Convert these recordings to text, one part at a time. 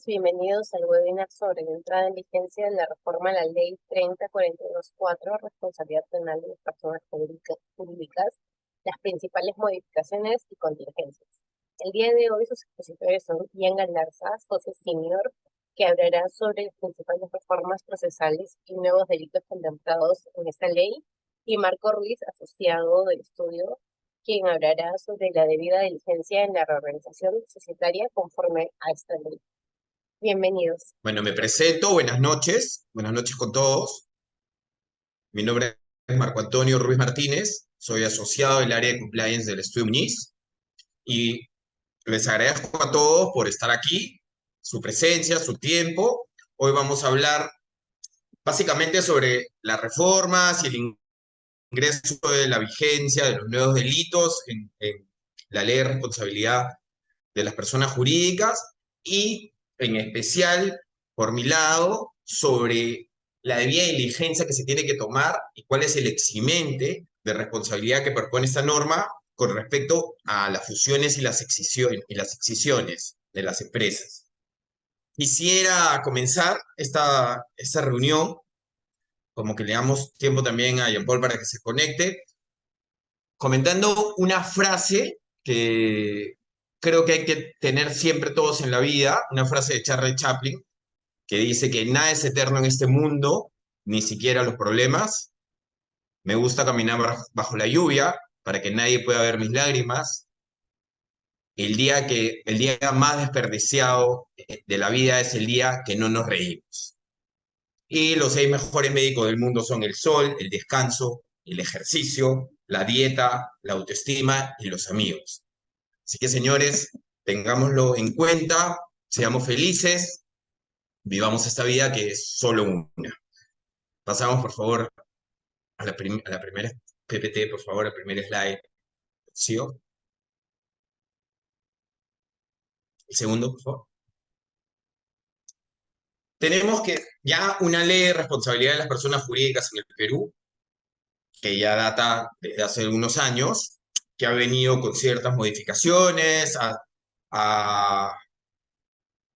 bienvenidos al webinar sobre la entrada en vigencia de la reforma a la Ley 3042/4, responsabilidad penal de las personas jurídicas, las principales modificaciones y contingencias. El día de hoy sus expositores son Ian Galarza, socio senior, que hablará sobre las principales reformas procesales y nuevos delitos contemplados en esta ley, y Marco Ruiz, asociado del estudio, quien hablará sobre la debida diligencia en la reorganización societaria conforme a esta ley. Bienvenidos. Bueno, me presento, buenas noches con todos. Mi nombre es Marco Antonio Ruiz Martínez, soy asociado del área de compliance del Estudio Muñiz y les agradezco a todos por estar aquí, su presencia, su tiempo. Hoy vamos a hablar básicamente sobre las reformas y el ingreso de la vigencia de los nuevos delitos en la ley de responsabilidad de las personas jurídicas y en especial, por mi lado, sobre la debida diligencia que se tiene que tomar y cuál es el eximente de responsabilidad que propone esta norma con respecto a las fusiones y las excisiones de las empresas. Quisiera comenzar esta reunión, como que le damos tiempo también a Jean Paul para que se conecte, comentando una frase que creo que hay que tener siempre todos en la vida, una frase de Charlie Chaplin, que dice que nada es eterno en este mundo, ni siquiera los problemas. Me gusta caminar bajo la lluvia para que nadie pueda ver mis lágrimas. El día más desperdiciado de la vida es el día que no nos reímos. Y los 6 mejores médicos del mundo son el sol, el descanso, el ejercicio, la dieta, la autoestima y los amigos. Así que, señores, tengámoslo en cuenta, seamos felices, vivamos esta vida que es solo una. Pasamos, por favor, a la primera PPT, por favor, al primer slide. ¿Sí? El segundo, por favor. Tenemos que ya una ley de responsabilidad de las personas jurídicas en el Perú, que ya data desde hace algunos años, que ha venido con ciertas modificaciones, ha, ha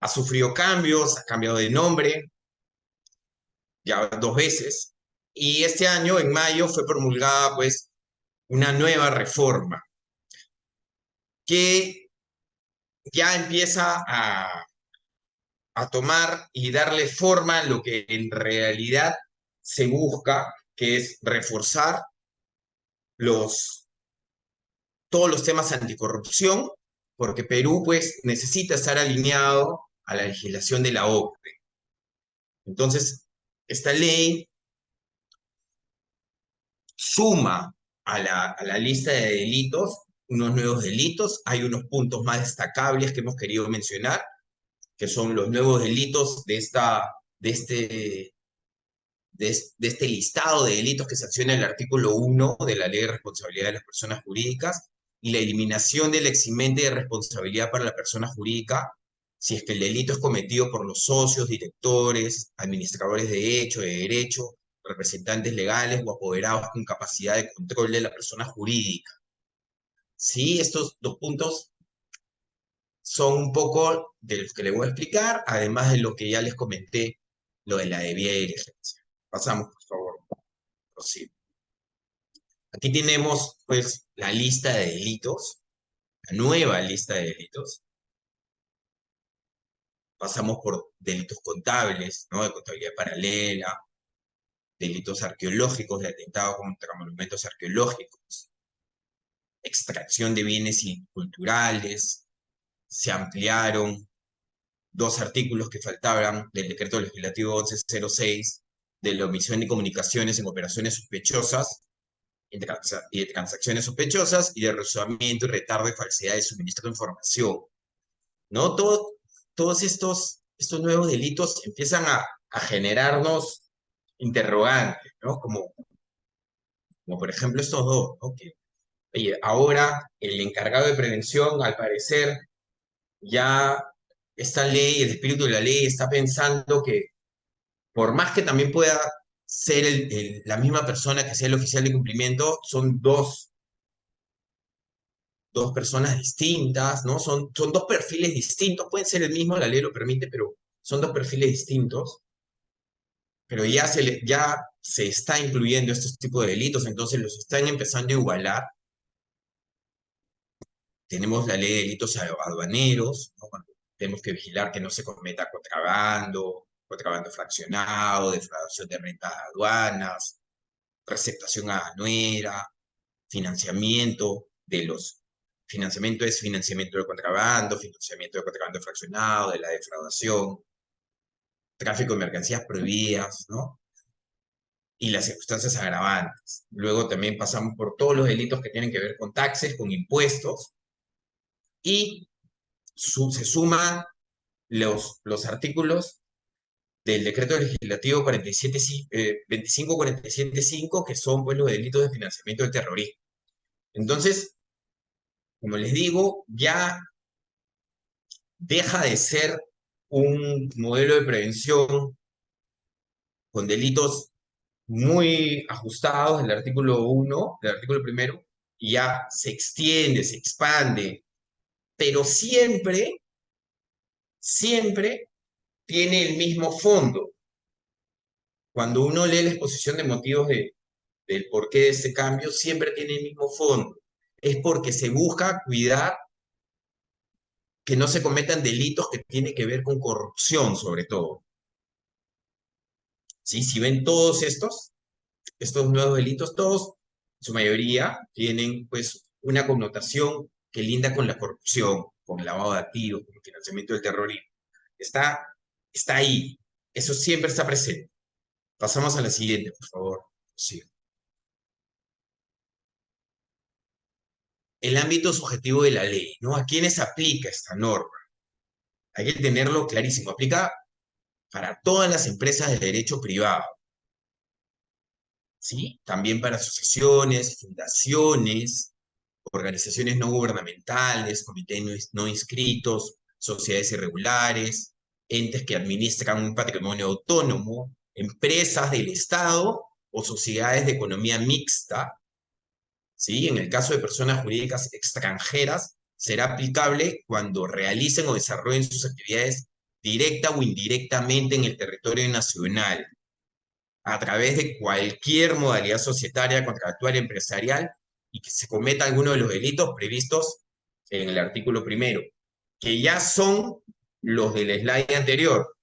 sufrido cambios, ha cambiado de nombre ya 2 veces, y este año, en mayo, fue promulgada pues una nueva reforma que ya empieza a tomar y darle forma a lo que en realidad se busca, que es reforzar todos los temas anticorrupción, porque Perú pues necesita estar alineado a la legislación de la OCDE. Entonces, esta ley suma a la lista de delitos unos nuevos delitos. Hay unos puntos más destacables que hemos querido mencionar, que son los nuevos delitos de este listado de delitos que sanciona el artículo 1 de la Ley de Responsabilidad de las Personas Jurídicas y la eliminación del eximente de responsabilidad para la persona jurídica si es que el delito es cometido por los socios, directores, administradores de derecho, representantes legales o apoderados con capacidad de control de la persona jurídica. Sí, estos 2 puntos son un poco de los que les voy a explicar, además de lo que ya les comenté, lo de la debida diligencia. Pasamos, por favor. Prosigo. Aquí tenemos, pues, la lista de delitos, la nueva lista de delitos. Pasamos por delitos contables, ¿no? De contabilidad paralela, delitos arqueológicos, de atentado contra monumentos arqueológicos, extracción de bienes culturales. Se ampliaron 2 artículos que faltaban del decreto legislativo 1106 de la omisión de comunicaciones en operaciones sospechosas y de transacciones sospechosas y de rozamiento y retardo y falsedad de suministro de información. ¿No? Todos estos nuevos delitos empiezan a generarnos interrogantes, ¿no? Como por ejemplo estos dos, ¿no? Que, oye, ahora el encargado de prevención, al parecer, ya esta ley, el espíritu de la ley está pensando que por más que también pueda ser la misma persona que sea el oficial de cumplimiento, son dos personas distintas, ¿no? Son 2 perfiles distintos, pueden ser el mismo, la ley lo permite, pero son dos perfiles distintos, pero ya se está incluyendo estos tipos de delitos, entonces los están empezando a igualar. Tenemos la ley de delitos aduaneros, ¿no? Cuando tenemos que vigilar que no se cometa contrabando, contrabando fraccionado, defraudación de rentas de aduanas, receptación aduanera, financiamiento de los... Financiamiento es financiamiento de contrabando fraccionado, de la defraudación, tráfico de mercancías prohibidas, ¿no? Y las circunstancias agravantes. Luego también pasamos por todos los delitos que tienen que ver con taxes, con impuestos, y se suman los artículos del decreto legislativo 47, 2547.5, que son pues, los delitos de financiamiento del terrorismo. Entonces, como les digo, ya deja de ser un modelo de prevención con delitos muy ajustados del artículo 1, del artículo primero, y ya se extiende, se expande, pero siempre, siempre tiene el mismo fondo. Cuando uno lee la exposición de motivos del porqué de este cambio, siempre tiene el mismo fondo. Es porque se busca cuidar que no se cometan delitos que tienen que ver con corrupción, sobre todo. ¿Sí? Si ven todos estos nuevos delitos, todos, en su mayoría, tienen pues una connotación que linda con la corrupción, con el lavado de activos, con el financiamiento del terrorismo. Está, está ahí. Eso siempre está presente. Pasamos a la siguiente, por favor. Sí. El ámbito subjetivo de la ley, ¿no? ¿A quiénes aplica esta norma? Hay que tenerlo clarísimo. Aplica para todas las empresas de derecho privado, ¿sí? También para asociaciones, fundaciones, organizaciones no gubernamentales, comités no inscritos, sociedades irregulares, entes que administran un patrimonio autónomo, empresas del Estado o sociedades de economía mixta, ¿sí? En el caso de personas jurídicas extranjeras, será aplicable cuando realicen o desarrollen sus actividades directa o indirectamente en el territorio nacional, a través de cualquier modalidad societaria, contractual, empresarial, y que se cometa alguno de los delitos previstos en el artículo primero, que ya son los del slide anterior,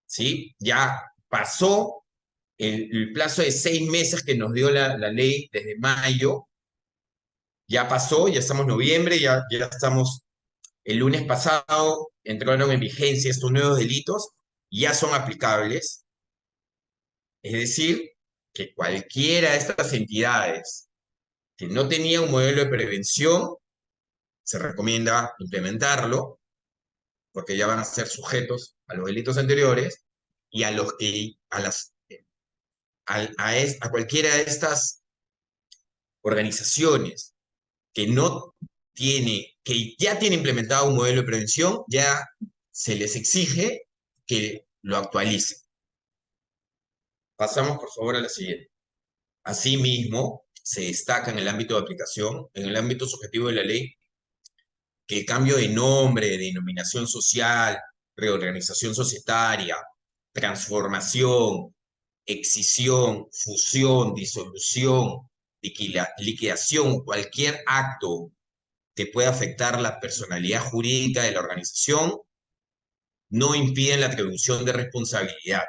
¿sí? Ya pasó el plazo de 6 meses que nos dio la ley desde mayo, ya pasó, ya estamos en noviembre, ya estamos, el lunes pasado entraron en vigencia estos nuevos delitos, ya son aplicables. Es decir, que cualquiera de estas entidades que no tenía un modelo de prevención, se recomienda implementarlo, porque ya van a ser sujetos a los delitos anteriores, y a los que, a cualquiera de estas organizaciones que no que ya tiene implementado un modelo de prevención, ya se les exige que lo actualicen. Pasamos, por favor, a la siguiente. Asimismo, se destaca en el ámbito de aplicación, en el ámbito subjetivo de la ley, que el cambio de nombre, de denominación social, reorganización societaria, transformación, excisión, fusión, disolución, liquidación, cualquier acto que pueda afectar la personalidad jurídica de la organización, no impiden la atribución de responsabilidad.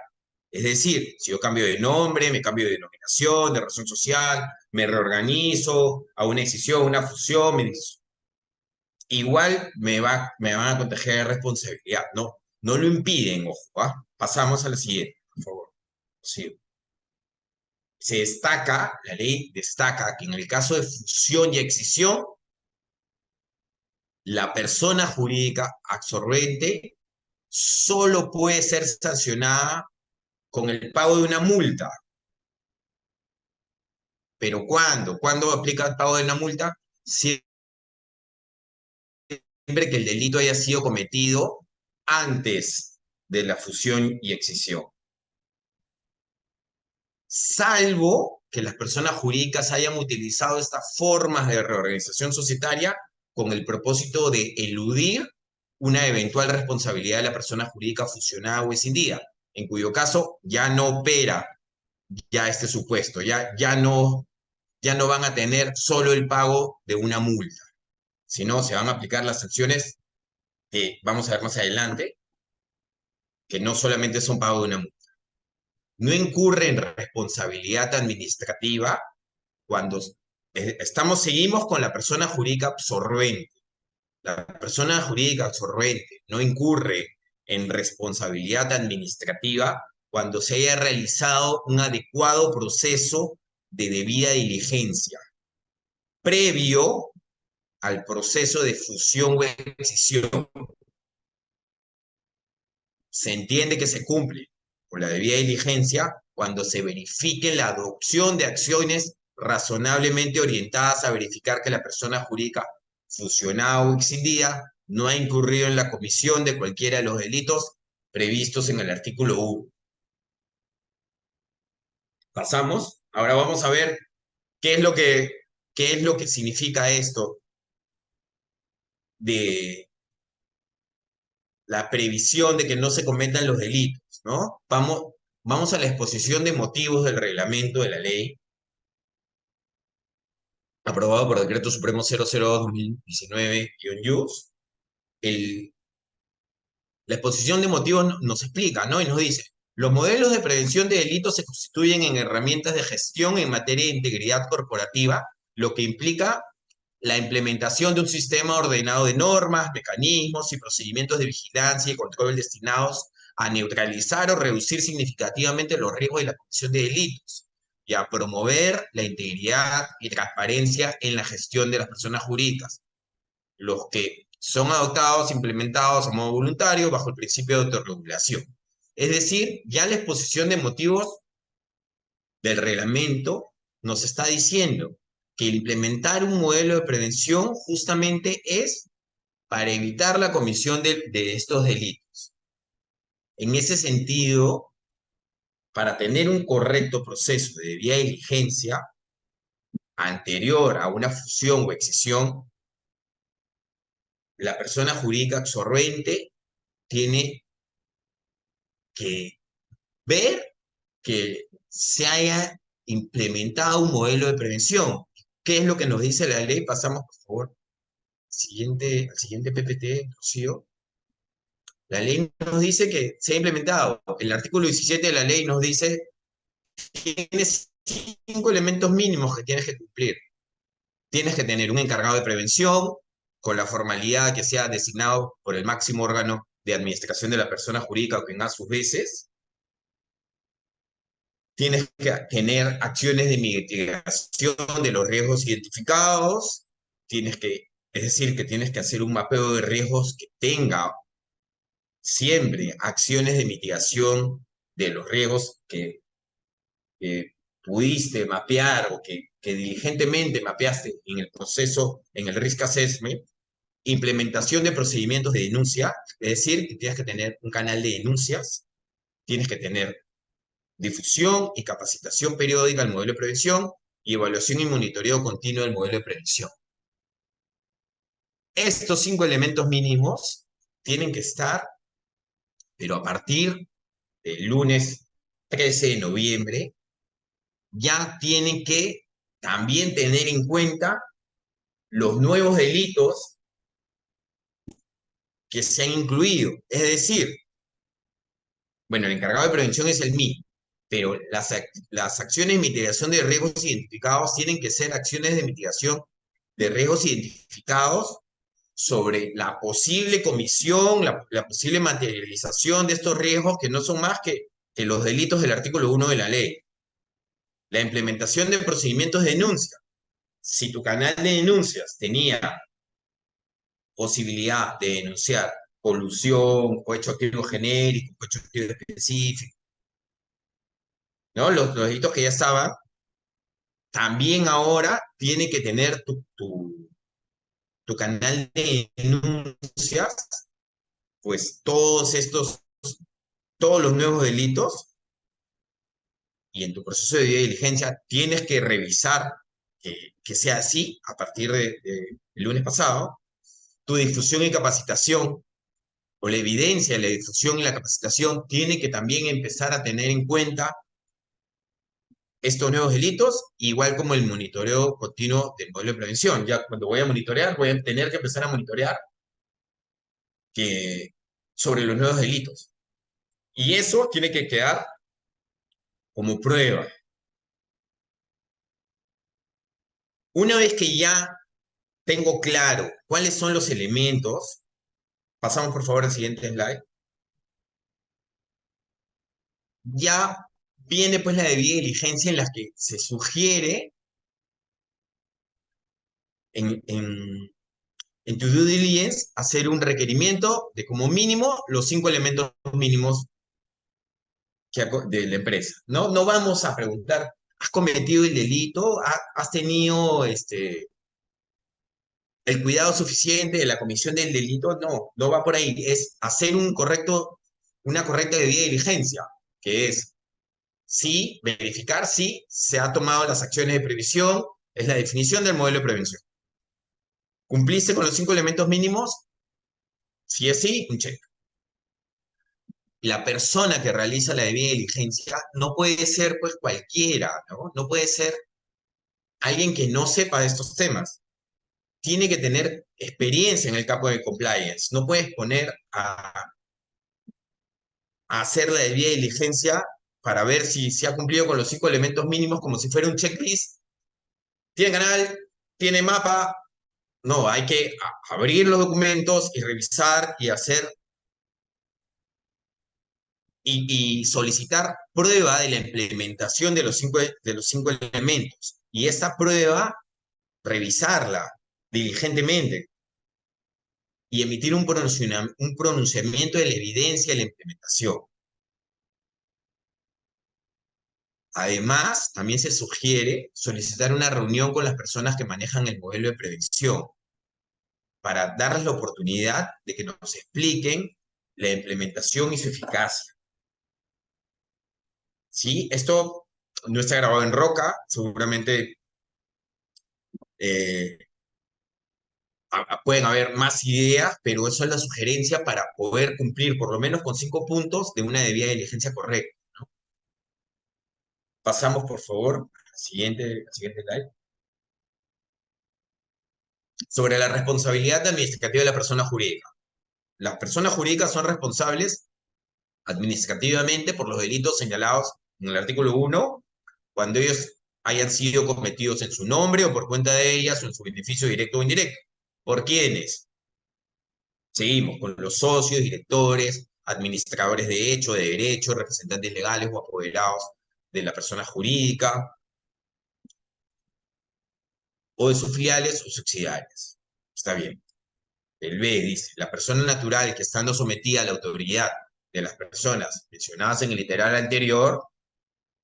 Es decir, si yo cambio de nombre, me cambio de denominación, de razón social, me reorganizo, a una excisión, una fusión, igual me van a proteger de responsabilidad. No, no lo impiden, ojo. ¿Ah? Pasamos a la siguiente, por favor. Sí. Se destaca, la ley destaca que en el caso de fusión y excisión, la persona jurídica absorbente solo puede ser sancionada con el pago de una multa. ¿Pero cuándo? ¿Cuándo aplica el pago de una multa? Siempre que el delito haya sido cometido antes de la fusión y excisión. Salvo que las personas jurídicas hayan utilizado estas formas de reorganización societaria con el propósito de eludir una eventual responsabilidad de la persona jurídica fusionada o escindida, en cuyo caso ya no opera ya este supuesto, ya no van a tener solo el pago de una multa, sino se van a aplicar las sanciones que vamos a ver más adelante, que no solamente son pago de una multa. No incurre en responsabilidad administrativa cuando seguimos con la persona jurídica absorbente. La persona jurídica absorbente no incurre en responsabilidad administrativa cuando se haya realizado un adecuado proceso de debida diligencia, previo al proceso de fusión o escisión. Se entiende que se cumple con la debida diligencia cuando se verifique la adopción de acciones razonablemente orientadas a verificar que la persona jurídica fusionada o escindida no ha incurrido en la comisión de cualquiera de los delitos previstos en el artículo 1. Pasamos. Ahora vamos a ver qué es lo que significa esto de la previsión de que no se cometan los delitos, ¿no? Vamos a la exposición de motivos del reglamento de la ley, aprobado por Decreto Supremo 002-2019-JUS. La exposición de motivos nos explica, ¿no? Y nos dice, los modelos de prevención de delitos se constituyen en herramientas de gestión en materia de integridad corporativa, lo que implica la implementación de un sistema ordenado de normas, mecanismos y procedimientos de vigilancia y control destinados a neutralizar o reducir significativamente los riesgos de la comisión de delitos y a promover la integridad y transparencia en la gestión de las personas jurídicas, los que son adoptados, implementados a modo voluntario bajo el principio de autorregulación. Es decir, ya la exposición de motivos del reglamento nos está diciendo que implementar un modelo de prevención justamente es para evitar la comisión de estos delitos. En ese sentido, para tener un correcto proceso de debida diligencia anterior a una fusión o escisión, la persona jurídica absorbente tiene que ver que se haya implementado un modelo de prevención. ¿Qué es lo que nos dice la ley? Pasamos, por favor, al siguiente PPT, Rocío. La ley nos dice que se ha implementado. El artículo 17 de la ley nos dice que tienes 5 elementos mínimos que tienes que cumplir. Tienes que tener un encargado de prevención con la formalidad que sea designado por el máximo órgano de administración de la persona jurídica o quien a sus veces. Tienes que tener acciones de mitigación de los riesgos identificados. Es decir, que tienes que hacer un mapeo de riesgos que tenga siempre acciones de mitigación de los riesgos que pudiste mapear o que diligentemente mapeaste en el proceso, en el risk assessment. Implementación de procedimientos de denuncia, es decir, que tienes que tener un canal de denuncias, tienes que tener difusión y capacitación periódica del modelo de prevención y evaluación y monitoreo continuo del modelo de prevención. Estos 5 elementos mínimos tienen que estar, pero a partir del lunes 13 de noviembre, ya tienen que también tener en cuenta los nuevos delitos que se han incluido. Es decir, bueno, el encargado de prevención es el mismo, pero las acciones de mitigación de riesgos identificados tienen que ser acciones de mitigación de riesgos identificados sobre la posible comisión, la posible materialización de estos riesgos que no son más que los delitos del artículo 1 de la ley. La implementación de procedimientos de denuncia. Si tu canal de denuncias tenía posibilidad de denunciar colusión, cohecho activo genérico, cohecho activo específico, ¿no? Los delitos que ya estaban, también ahora tiene que tener tu canal de denuncias, pues todos los nuevos delitos, y en tu proceso de diligencia tienes que revisar que sea así a partir del lunes pasado, tu difusión y capacitación o la evidencia, la difusión y la capacitación tiene que también empezar a tener en cuenta estos nuevos delitos, igual como el monitoreo continuo del modelo de prevención. Ya cuando voy a monitorear, voy a tener que empezar a monitorear sobre los nuevos delitos. Y eso tiene que quedar como prueba. Una vez que ya tengo claro cuáles son los elementos, pasamos por favor al siguiente slide, ya viene pues la debida diligencia en la que se sugiere en tu due diligence hacer un requerimiento de como mínimo los 5 elementos mínimos de la empresa. No, no vamos a preguntar, ¿has cometido el delito? ¿Has tenido el cuidado suficiente de la comisión del delito? No, no va por ahí. Es hacer una correcta debida diligencia, que es sí, verificar si se ha tomado las acciones de previsión, es la definición del modelo de prevención. ¿Cumpliste con los 5 elementos mínimos? Si es sí, un check. La persona que realiza la debida diligencia no puede ser pues cualquiera, ¿no? No puede ser alguien que no sepa de estos temas. Tiene que tener experiencia en el campo de compliance. No puedes poner a hacer la debida diligencia para ver si se ha cumplido con los 5 elementos mínimos como si fuera un checklist. ¿Tiene canal? ¿Tiene mapa? No, hay que abrir los documentos y revisar y hacer y solicitar prueba de la implementación de los cinco elementos. Y esta prueba, revisarla diligentemente y emitir un pronunciamiento de la evidencia de la implementación. Además, también se sugiere solicitar una reunión con las personas que manejan el modelo de prevención para darles la oportunidad de que nos expliquen la implementación y su eficacia. ¿Sí? Esto no está grabado en roca, seguramente eh, pueden haber más ideas, pero eso es la sugerencia para poder cumplir por lo menos con 5 puntos de una debida diligencia correcta. Pasamos, por favor, al siguiente slide. Sobre la responsabilidad administrativa de la persona jurídica. Las personas jurídicas son responsables administrativamente por los delitos señalados en el artículo 1, cuando ellos hayan sido cometidos en su nombre o por cuenta de ellas o en su beneficio directo o indirecto. ¿Por quiénes? Seguimos con los socios, directores, administradores de hecho, de derecho, representantes legales o apoderados de la persona jurídica o de sus filiales o subsidiarias. Está bien. El B dice, la persona natural que estando sometida a la autoridad de las personas mencionadas en el literal anterior,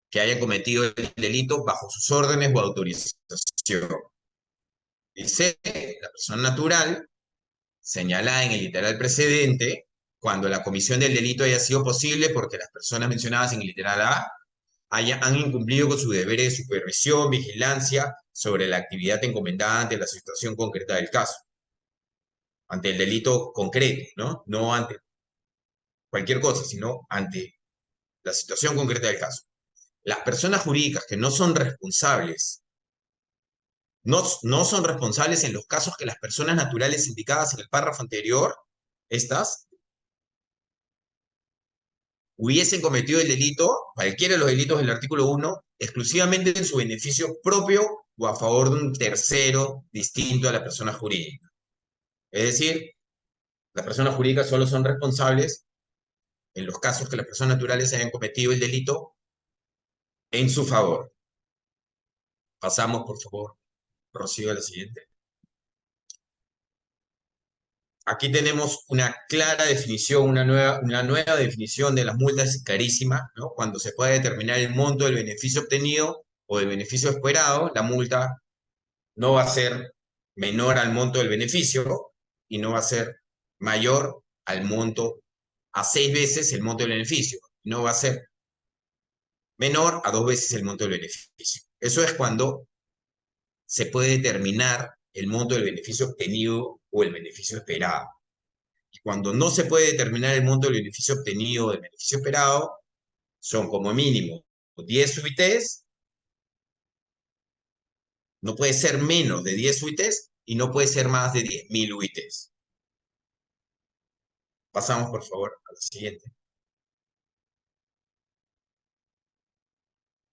que hayan cometido el delito bajo sus órdenes o autorización. El C, la persona natural señalada en el literal precedente, cuando la comisión del delito haya sido posible porque las personas mencionadas en el literal A han incumplido con su deber de supervisión, vigilancia sobre la actividad encomendada ante la situación concreta del caso, ante el delito concreto, ¿no? No ante cualquier cosa, sino ante la situación concreta del caso. Las personas jurídicas que no son responsables, no son responsables en los casos que las personas naturales indicadas en el párrafo anterior, estas, hubiesen cometido el delito, cualquiera de los delitos del artículo 1, exclusivamente en su beneficio propio o a favor de un tercero distinto a la persona jurídica. Es decir, las personas jurídicas solo son responsables en los casos que las personas naturales hayan cometido el delito en su favor. Pasamos, por favor, Rocío, a la siguiente. Aquí tenemos una clara definición, una nueva definición de las multas clarísima, ¿no? Cuando se puede determinar el monto del beneficio obtenido o del beneficio esperado, la multa no va a ser menor al monto del beneficio y no va a ser mayor al monto, a 6 veces el monto del beneficio. No va a ser menor a 2 veces el monto del beneficio. Eso es cuando se puede determinar el monto del beneficio obtenido o el beneficio esperado. Y cuando no se puede determinar el monto del beneficio obtenido o del beneficio esperado, son como mínimo 10 UITs, no puede ser menos de 10 UITs y no puede ser más de 10.000 UITs. Pasamos, por favor, a la siguiente.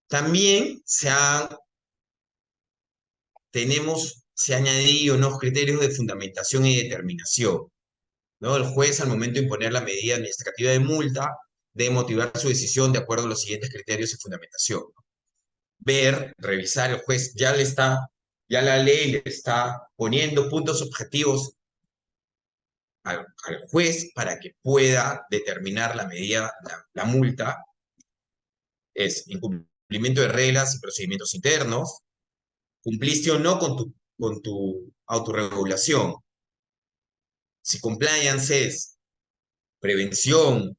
También se ha añadido unos criterios de fundamentación y determinación, ¿no? El juez, al momento de imponer la medida administrativa de multa, debe motivar su decisión de acuerdo a los siguientes criterios de fundamentación. Revisar, el juez ya la ley le está poniendo puntos objetivos al juez para que pueda determinar la medida, la multa. Es incumplimiento de reglas y procedimientos internos, cumpliste o no con tu autorregulación. Si compliance es prevención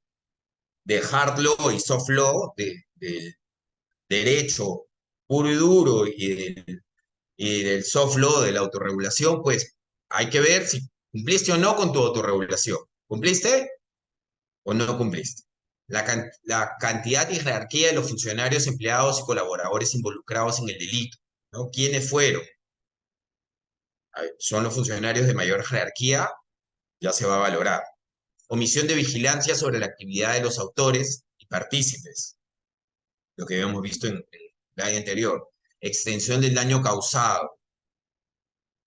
de hard law y soft law, de derecho puro y duro y del soft law, de la autorregulación, pues hay que ver si cumpliste o no con tu autorregulación. ¿Cumpliste o no cumpliste? La cantidad y jerarquía de los funcionarios, empleados y colaboradores involucrados en el delito, ¿no? ¿Quiénes fueron? Son los funcionarios de mayor jerarquía, ya se va a valorar. Omisión de vigilancia sobre la actividad de los autores y partícipes, lo que habíamos visto en el año anterior. Extensión del daño causado.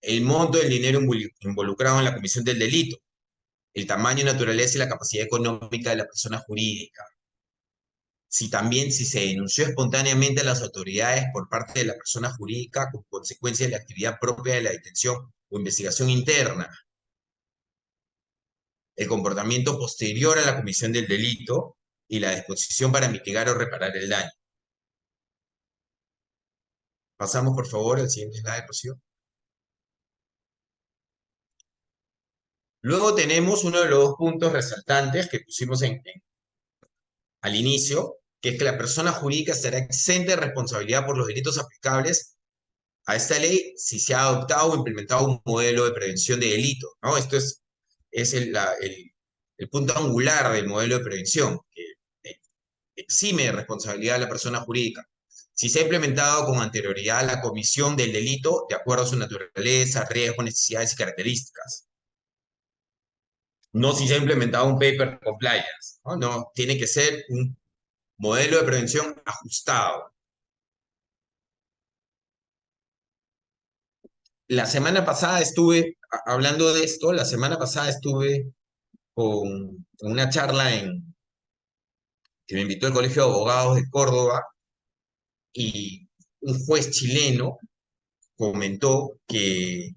El monto del dinero involucrado en la comisión del delito. El tamaño, naturaleza y la capacidad económica de la persona jurídica. Si se denunció espontáneamente a las autoridades por parte de la persona jurídica con consecuencia de la actividad propia de la detención o investigación interna. El comportamiento posterior a la comisión del delito y la disposición para mitigar o reparar el daño. Pasamos, por favor, al siguiente slide, Rocío. Luego tenemos uno de los dos puntos resaltantes que pusimos al inicio, que es que la persona jurídica estará exenta de responsabilidad por los delitos aplicables a esta ley si se ha adoptado o implementado un modelo de prevención de delito, ¿no? Esto es el punto angular del modelo de prevención, que exime de responsabilidad a la persona jurídica. Si se ha implementado con anterioridad a la comisión del delito, de acuerdo a su naturaleza, riesgos, necesidades y características. No si se ha implementado un paper compliance, ¿no? No, tiene que ser un modelo de prevención ajustado. La semana pasada estuve, hablando de esto, la semana pasada estuve con una charla que me invitó el Colegio de Abogados de Córdoba y un juez chileno comentó que,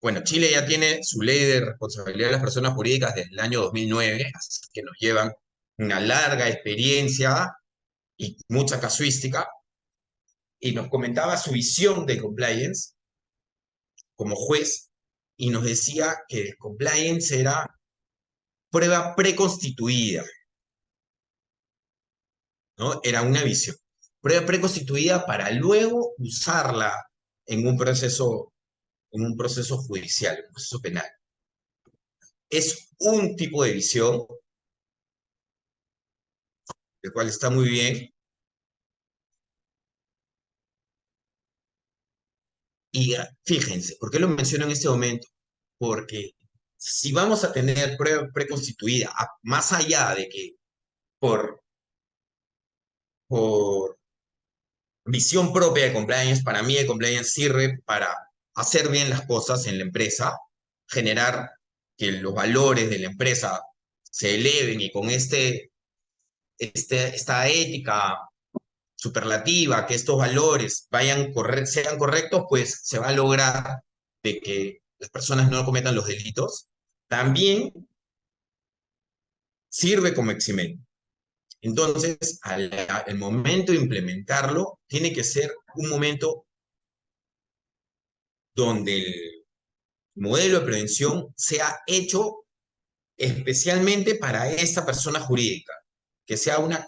bueno, Chile ya tiene su ley de responsabilidad de las personas jurídicas desde el año 2009, así que nos llevan una larga experiencia y mucha casuística, y nos comentaba su visión de compliance como juez, y nos decía que el compliance era prueba preconstituida, ¿no? Era una visión. Prueba preconstituida para luego usarla en un proceso judicial, en un proceso penal. Es un tipo de visión, el cual está muy bien. Y fíjense, ¿por qué lo menciono en este momento? Porque si vamos a tener prueba preconstituida, más allá de que por, por visión propia de compliance, para mí el compliance sirve para hacer bien las cosas en la empresa, generar que los valores de la empresa se eleven y con esta ética superlativa, que estos valores sean correctos, pues se va a lograr de que las personas no cometan los delitos. También sirve como eximento. Entonces, al momento de implementarlo, tiene que ser un momento donde el modelo de prevención sea hecho especialmente para esta persona jurídica, que sea una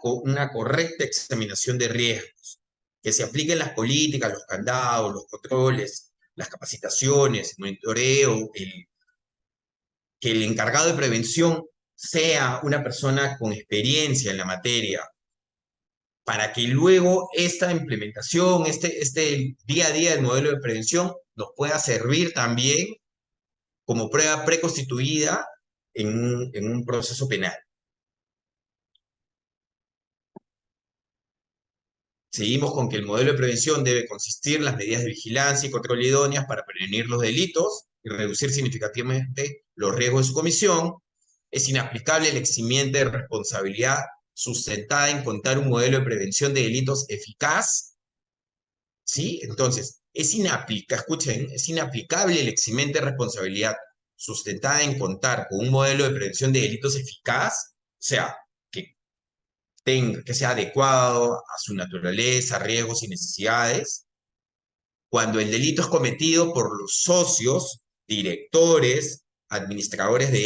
correcta examinación de riesgos, que se apliquen las políticas, los candados, los controles, las capacitaciones, el monitoreo, que el encargado de prevención sea una persona con experiencia en la materia, para que luego esta implementación, este día a día del modelo de prevención, nos pueda servir también como prueba preconstituida en un proceso penal. Seguimos con que el modelo de prevención debe consistir en las medidas de vigilancia y control idóneas para prevenir los delitos y reducir significativamente los riesgos de su comisión. Es inaplicable el eximiente de responsabilidad sustentada en contar un modelo de prevención de delitos eficaz. ¿Sí? Entonces, escuchen, es inaplicable el eximente de responsabilidad sustentada en contar con un modelo de prevención de delitos eficaz, o sea, que sea adecuado a su naturaleza, riesgos y necesidades, cuando el delito es cometido por los socios, directores, administradores de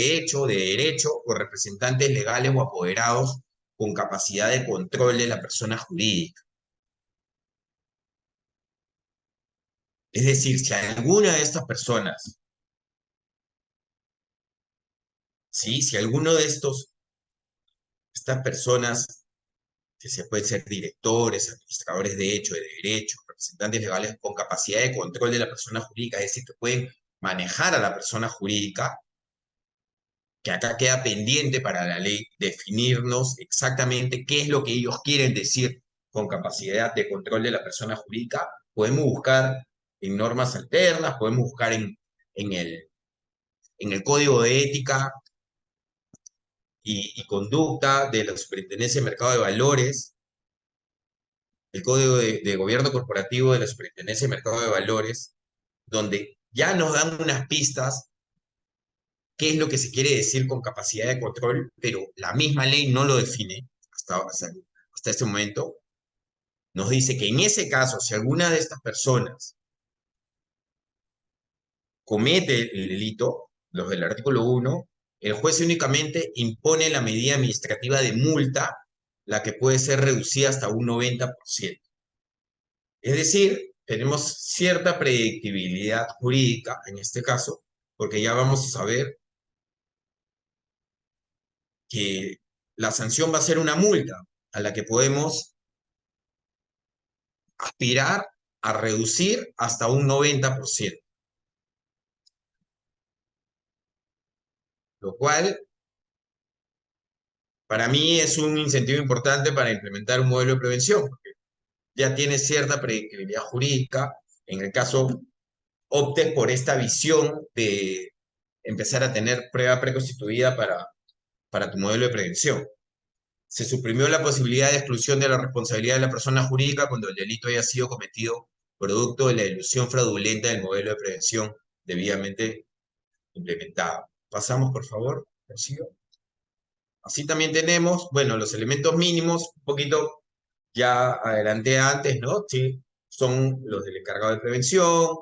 derecho o representantes legales o apoderados con capacidad de control de la persona jurídica. Es decir, si alguna de estas personas, ¿sí? Si alguno de estas personas, que se pueden ser directores, administradores de derecho, representantes legales con capacidad de control de la persona jurídica, es decir, que pueden manejar a la persona jurídica, que acá queda pendiente para la ley definirnos exactamente qué es lo que ellos quieren decir con capacidad de control de la persona jurídica. Podemos buscar en normas alternas, podemos buscar en el Código de Ética y Conducta de la Superintendencia de Mercado de Valores, el Código de Gobierno Corporativo de la Superintendencia de Mercado de Valores, donde ya nos dan unas pistas qué es lo que se quiere decir con capacidad de control, pero la misma ley no lo define hasta este momento. Nos dice que en ese caso, si alguna de estas personas comete el delito, los del artículo 1, el juez únicamente impone la medida administrativa de multa, la que puede ser reducida hasta un 90%. Es decir, tenemos cierta predictibilidad jurídica en este caso, porque ya vamos a saber que la sanción va a ser una multa a la que podemos aspirar a reducir hasta un 90%, lo cual para mí es un incentivo importante para implementar un modelo de prevención, porque ya tiene cierta predictibilidad jurídica. En el caso optes por esta visión de empezar a tener prueba preconstituida para tu modelo de prevención. Se suprimió la posibilidad de exclusión de la responsabilidad de la persona jurídica cuando el delito haya sido cometido producto de la ilusión fraudulenta del modelo de prevención debidamente implementado. Pasamos, por favor. Rocío. Así también tenemos, bueno, los elementos mínimos, un poquito ya adelanté antes, ¿no? Sí, son los del encargado de prevención,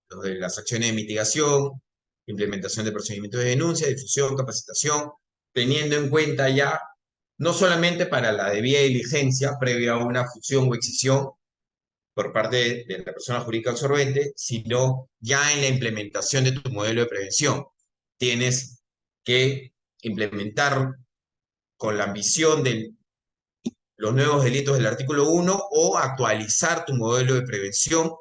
los de las acciones de mitigación, implementación de procedimientos de denuncia, difusión, capacitación, teniendo en cuenta ya no solamente para la debida diligencia previa a una fusión o excisión por parte de la persona jurídica absorbente, sino ya en la implementación de tu modelo de prevención. Tienes que implementar con la ambición de los nuevos delitos del artículo 1 o actualizar tu modelo de prevención,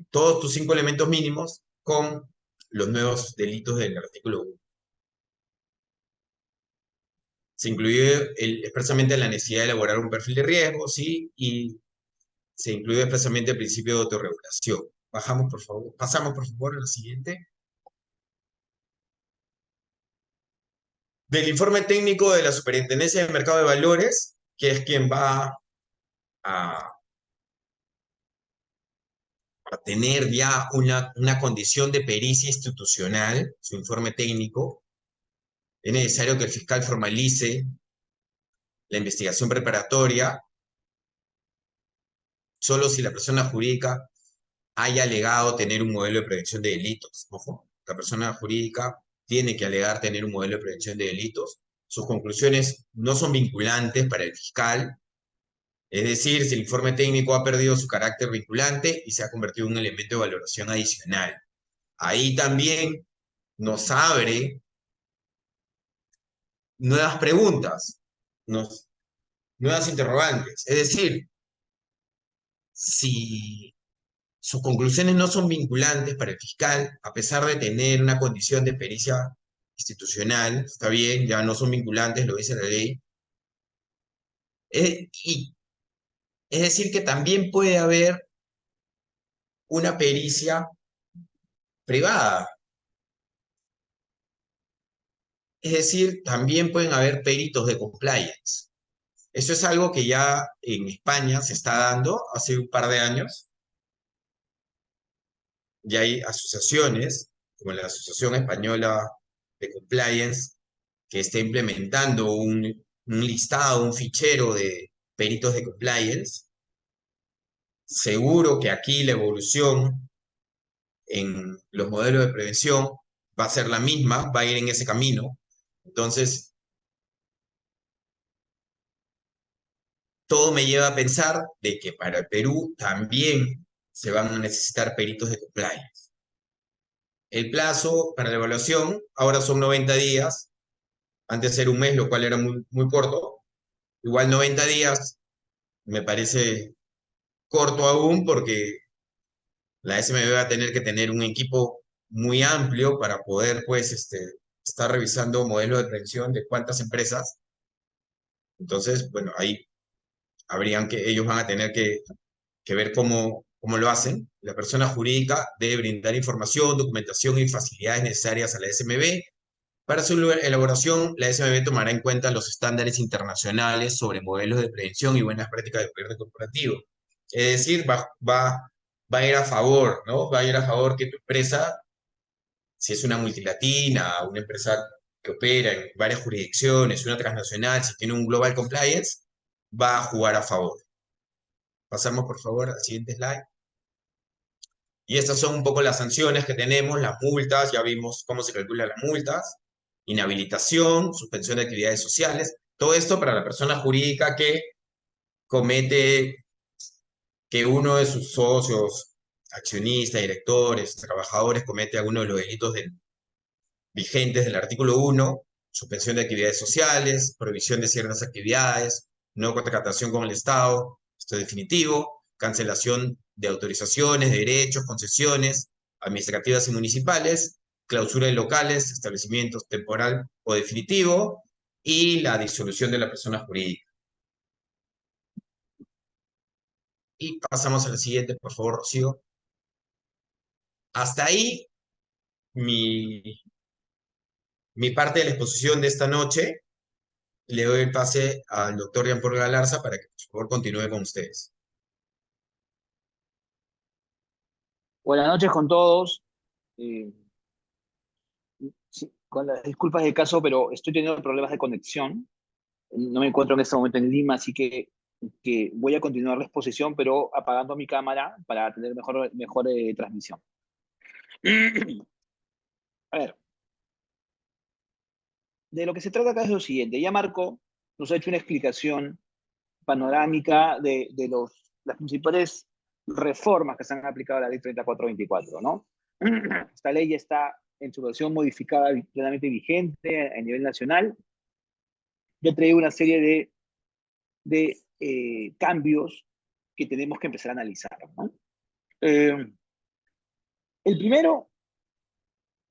todos tus 5 elementos mínimos, con los nuevos delitos del artículo 1. Se incluye expresamente la necesidad de elaborar un perfil de riesgo, ¿sí? Y se incluye expresamente el principio de autorregulación. Pasamos, por favor, a la siguiente. Del informe técnico de la Superintendencia de Mercado de Valores, que es quien va a, a tener ya una condición de pericia institucional, su informe técnico, es necesario que el fiscal formalice la investigación preparatoria solo si la persona jurídica haya alegado tener un modelo de prevención de delitos. Ojo, la persona jurídica tiene que alegar tener un modelo de prevención de delitos. Sus conclusiones no son vinculantes para el fiscal, es decir, si el informe técnico ha perdido su carácter vinculante y se ha convertido en un elemento de valoración adicional. Ahí también nos abre nuevas preguntas, nuevas interrogantes. Es decir, si sus conclusiones no son vinculantes para el fiscal, a pesar de tener una condición de pericia institucional, está bien, ya no son vinculantes, lo dice la ley. Y es decir, que también puede haber una pericia privada. Es decir, también pueden haber peritos de compliance. Eso es algo que ya en España se está dando hace un par de años. Ya hay asociaciones, como la Asociación Española de Compliance, que está implementando un listado, un fichero de peritos de compliance. Seguro que aquí la evolución en los modelos de prevención va a ser la misma, va a ir en ese camino. Entonces, todo me lleva a pensar de que para el Perú también se van a necesitar peritos de compliance. El plazo para la evaluación ahora son 90 días, antes era un mes, lo cual era muy corto. Igual 90 días me parece corto aún porque la SMB va a tener que tener un equipo muy amplio para poder, pues, estar revisando modelos de prevención de cuántas empresas. Entonces, bueno, ahí ellos van a tener que ver cómo lo hacen. La persona jurídica debe brindar información, documentación y facilidades necesarias a la SMB. Para su elaboración, la SMB tomará en cuenta los estándares internacionales sobre modelos de prevención y buenas prácticas de gobierno corporativo. Es decir, va a ir a favor, ¿no? Va a ir a favor que tu empresa, si es una multilatina, una empresa que opera en varias jurisdicciones, una transnacional, si tiene un global compliance, va a jugar a favor. Pasamos, por favor, al siguiente slide. Y estas son un poco las sanciones que tenemos, las multas, ya vimos cómo se calculan las multas, inhabilitación, suspensión de actividades sociales, todo esto para la persona jurídica que comete, que uno de sus socios, accionistas, directores, trabajadores, comete alguno de los delitos vigentes del artículo 1, suspensión de actividades sociales, prohibición de ciertas actividades, no contratación con el Estado, esto es definitivo, cancelación de autorizaciones, derechos, concesiones administrativas y municipales, clausura de locales, establecimientos temporal o definitivo, y la disolución de la persona jurídica. Y pasamos a la siguiente, por favor, Rocío. Hasta ahí mi, mi parte de la exposición de esta noche. Le doy el pase al doctor Jean-Paul Galarza para que, por favor, continúe con ustedes. Buenas noches con todos. Eh, sí, con las disculpas del caso, pero estoy teniendo problemas de conexión. No me encuentro en este momento en Lima, así que voy a continuar la exposición, pero apagando mi cámara para tener mejor transmisión. A ver, de lo que se trata acá es lo siguiente. Ya Marco nos ha hecho una explicación panorámica de las principales reformas que se han aplicado a la ley 3424, ¿no? Esta ley ya está en su versión modificada plenamente vigente a nivel nacional. Yo traigo una serie de cambios que tenemos que empezar a analizar, ¿no? El primero,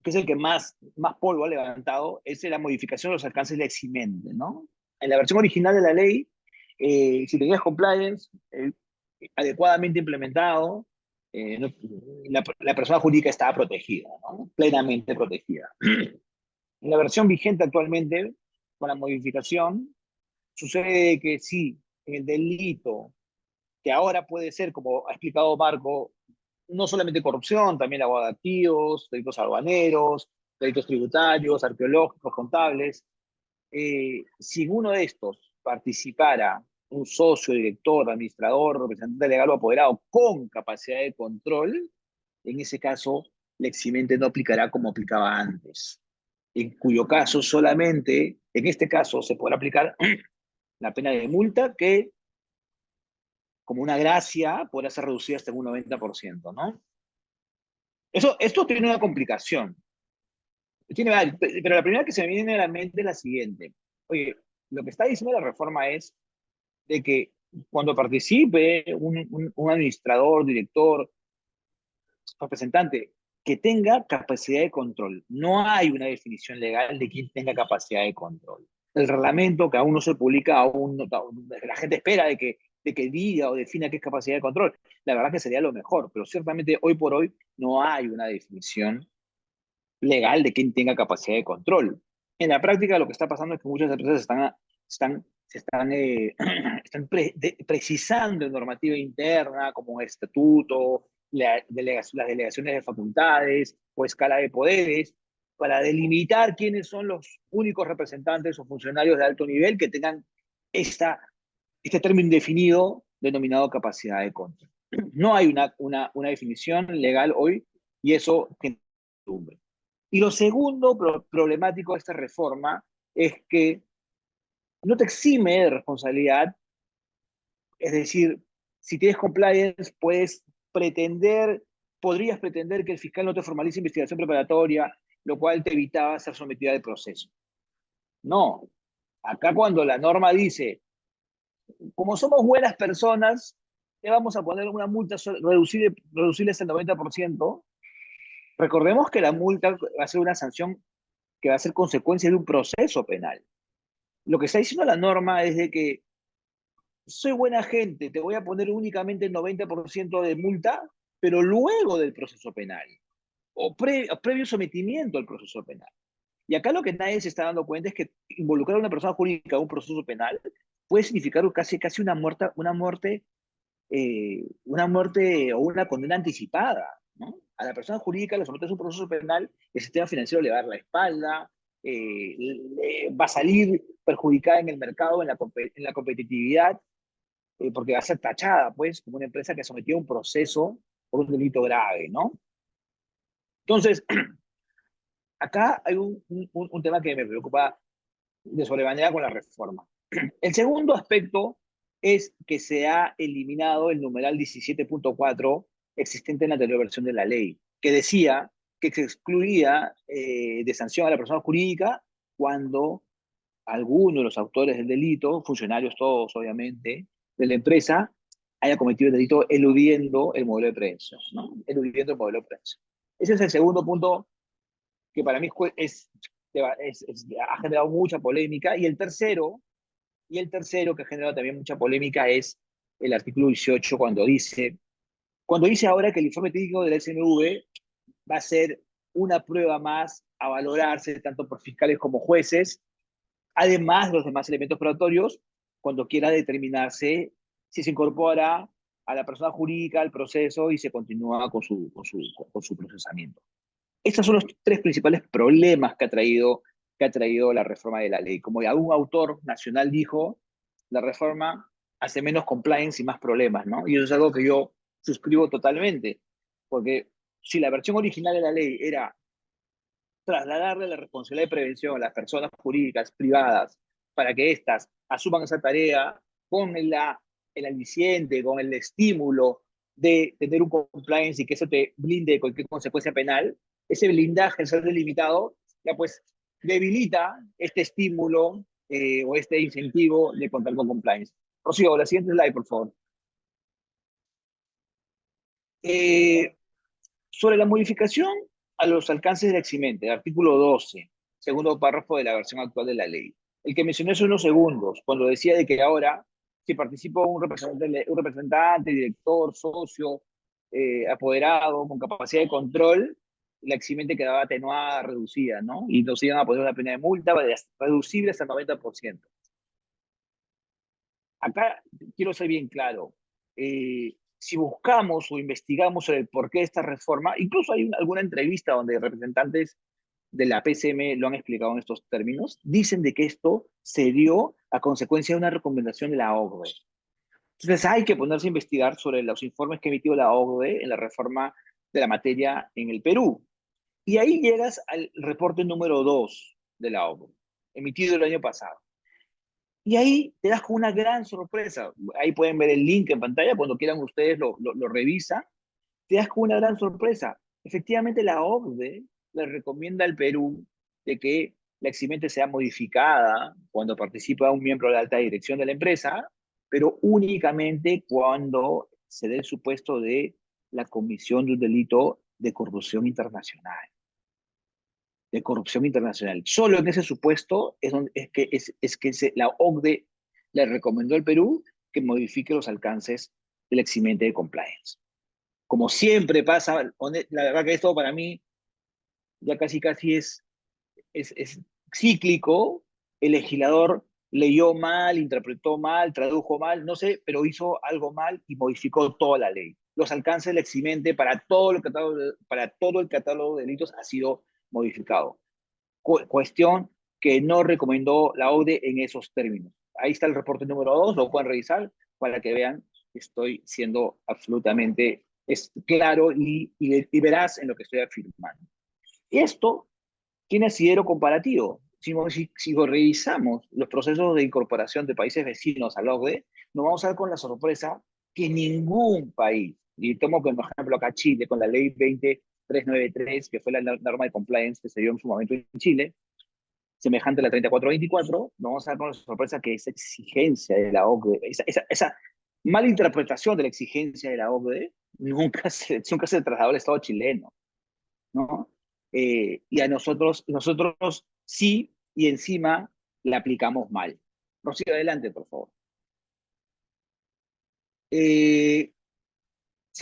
que es el que más polvo ha levantado, es la modificación de los alcances de eximente, ¿no? En la versión original de la ley, si tenías compliance adecuadamente implementado, la persona jurídica estaba protegida, ¿no? Plenamente protegida. En la versión vigente actualmente, con la modificación, sucede que sí, el delito, que ahora puede ser, como ha explicado Marco, no solamente corrupción, también lavado de activos, delitos aduaneros, delitos tributarios, arqueológicos, contables. Si uno de estos participara un socio, director, administrador, representante legal o apoderado con capacidad de control, en ese caso, la eximente no aplicará como aplicaba antes. En cuyo caso solamente, en este caso, se podrá aplicar la pena de multa que, como una gracia, podrá ser reducida hasta un 90%, ¿no? Esto tiene una complicación. Tiene varios, pero la primera que se me viene a la mente es la siguiente. Oye, lo que está diciendo la reforma es de que cuando participe un administrador, director, representante, que tenga capacidad de control. No hay una definición legal de quién tenga capacidad de control. El reglamento que aún no se publica, la gente espera de que diga o defina qué es capacidad de control. La verdad que sería lo mejor, pero ciertamente hoy por hoy no hay una definición legal de quién tenga capacidad de control. En la práctica lo que está pasando es que muchas empresas están precisando en normativa interna, como estatuto, las delegaciones de facultades o escala de poderes, para delimitar quiénes son los únicos representantes o funcionarios de alto nivel que tengan este término indefinido denominado capacidad de control. No hay una definición legal hoy y eso genera incertidumbre. Y lo segundo problemático de esta reforma es que no te exime de responsabilidad, es decir, si tienes compliance, podrías pretender que el fiscal no te formalice investigación preparatoria, lo cual te evitaba ser sometida al proceso. No, acá cuando la norma dice, como somos buenas personas, te vamos a poner una multa reducible hasta el 90%. Recordemos que la multa va a ser una sanción que va a ser consecuencia de un proceso penal. Lo que está diciendo la norma es de que soy buena gente, te voy a poner únicamente el 90% de multa, pero luego del proceso penal, o previo sometimiento al proceso penal. Y acá lo que nadie se está dando cuenta es que involucrar a una persona jurídica en un proceso penal puede significar casi una muerte o una condena anticipada, ¿no? A la persona jurídica le sometes a un proceso penal, el sistema financiero le va a dar la espalda, va a salir perjudicada en el mercado, en la competitividad, porque va a ser tachada, pues, como una empresa que sometió a un proceso por un delito grave, ¿no? Entonces, acá hay un tema que me preocupa de sobremanera con la reforma. El segundo aspecto es que se ha eliminado el numeral 17.4 existente en la anterior versión de la ley, que decía que se excluía de sanción a la persona jurídica cuando alguno de los autores del delito, funcionarios todos obviamente, de la empresa, haya cometido el delito eludiendo el modelo de prevención, ¿no? Eludiendo el modelo de prevención. Ese es el segundo punto que para mí ha generado mucha polémica. Y el tercero que ha generado también mucha polémica es el artículo 18 cuando dice ahora que el informe técnico de la SMV va a ser una prueba más a valorarse tanto por fiscales como jueces, además de los demás elementos probatorios, cuando quiera determinarse si se incorpora a la persona jurídica al proceso y se continúa con su procesamiento. Estos son los tres principales problemas que ha traído la reforma de la ley. Como algún autor nacional dijo, la reforma hace menos compliance y más problemas, ¿no? Y eso es algo que yo suscribo totalmente, porque si la versión original de la ley era trasladarle la responsabilidad de prevención a las personas jurídicas privadas para que éstas asuman esa tarea con el aliciente, con el estímulo de tener un compliance y que eso te blinde de cualquier consecuencia penal, ese blindaje, el ser delimitado, ya pues debilita este estímulo o este incentivo de contar con compliance. Rocío, la siguiente slide, por favor. Eh, Sobre la modificación a los alcances del eximente, artículo 12, segundo párrafo de la versión actual de la ley. El que mencioné hace unos segundos, cuando decía de que ahora, si participa un representante, director, socio, apoderado, con capacidad de control, la eximente quedaba atenuada, reducida, ¿no? Y no se iban a poner una pena de multa reducible hasta el 90%. Acá quiero ser bien claro. Si buscamos o investigamos sobre el porqué de esta reforma, incluso hay alguna entrevista donde representantes de la PCM lo han explicado en estos términos, dicen de que esto se dio a consecuencia de una recomendación de la OCDE. Entonces hay que ponerse a investigar sobre los informes que ha emitido la OCDE en la reforma de la materia en el Perú. Y ahí llegas al reporte número 2 de la OCDE, emitido el año pasado. Y ahí te das con una gran sorpresa. Ahí pueden ver el link en pantalla, cuando quieran ustedes lo revisan. Te das con una gran sorpresa. Efectivamente, la OCDE le recomienda al Perú de que la eximente sea modificada cuando participa un miembro de la alta dirección de la empresa, pero únicamente cuando se dé el supuesto de la comisión de un delito de corrupción internacional. De corrupción internacional. Solo en ese supuesto es que la OCDE le recomendó al Perú que modifique los alcances del eximente de compliance. Como siempre pasa, la verdad que esto para mí ya casi es cíclico. El legislador leyó mal, interpretó mal, tradujo mal, no sé, pero hizo algo mal y modificó toda la ley. Los alcances del eximente para todo el catálogo de delitos ha sido modificado. Cuestión que no recomendó la OCDE en esos términos. Ahí está el reporte número 2, lo pueden revisar para que vean que estoy siendo absolutamente claro y veraz en lo que estoy afirmando. Esto tiene asidero comparativo. Si revisamos los procesos de incorporación de países vecinos al OCDE, nos vamos a ver con la sorpresa que ningún país, y tomo como ejemplo acá Chile, con la ley 20393, que fue la norma de compliance que se dio en su momento en Chile, semejante a la 3424, nos vamos a ver con la sorpresa que esa exigencia de la OCDE, esa mala interpretación de la exigencia de la OCDE, nunca se trasladó al Estado chileno, ¿no? Y a nosotros sí, y encima la aplicamos mal. Rocío, adelante, por favor. ¿Se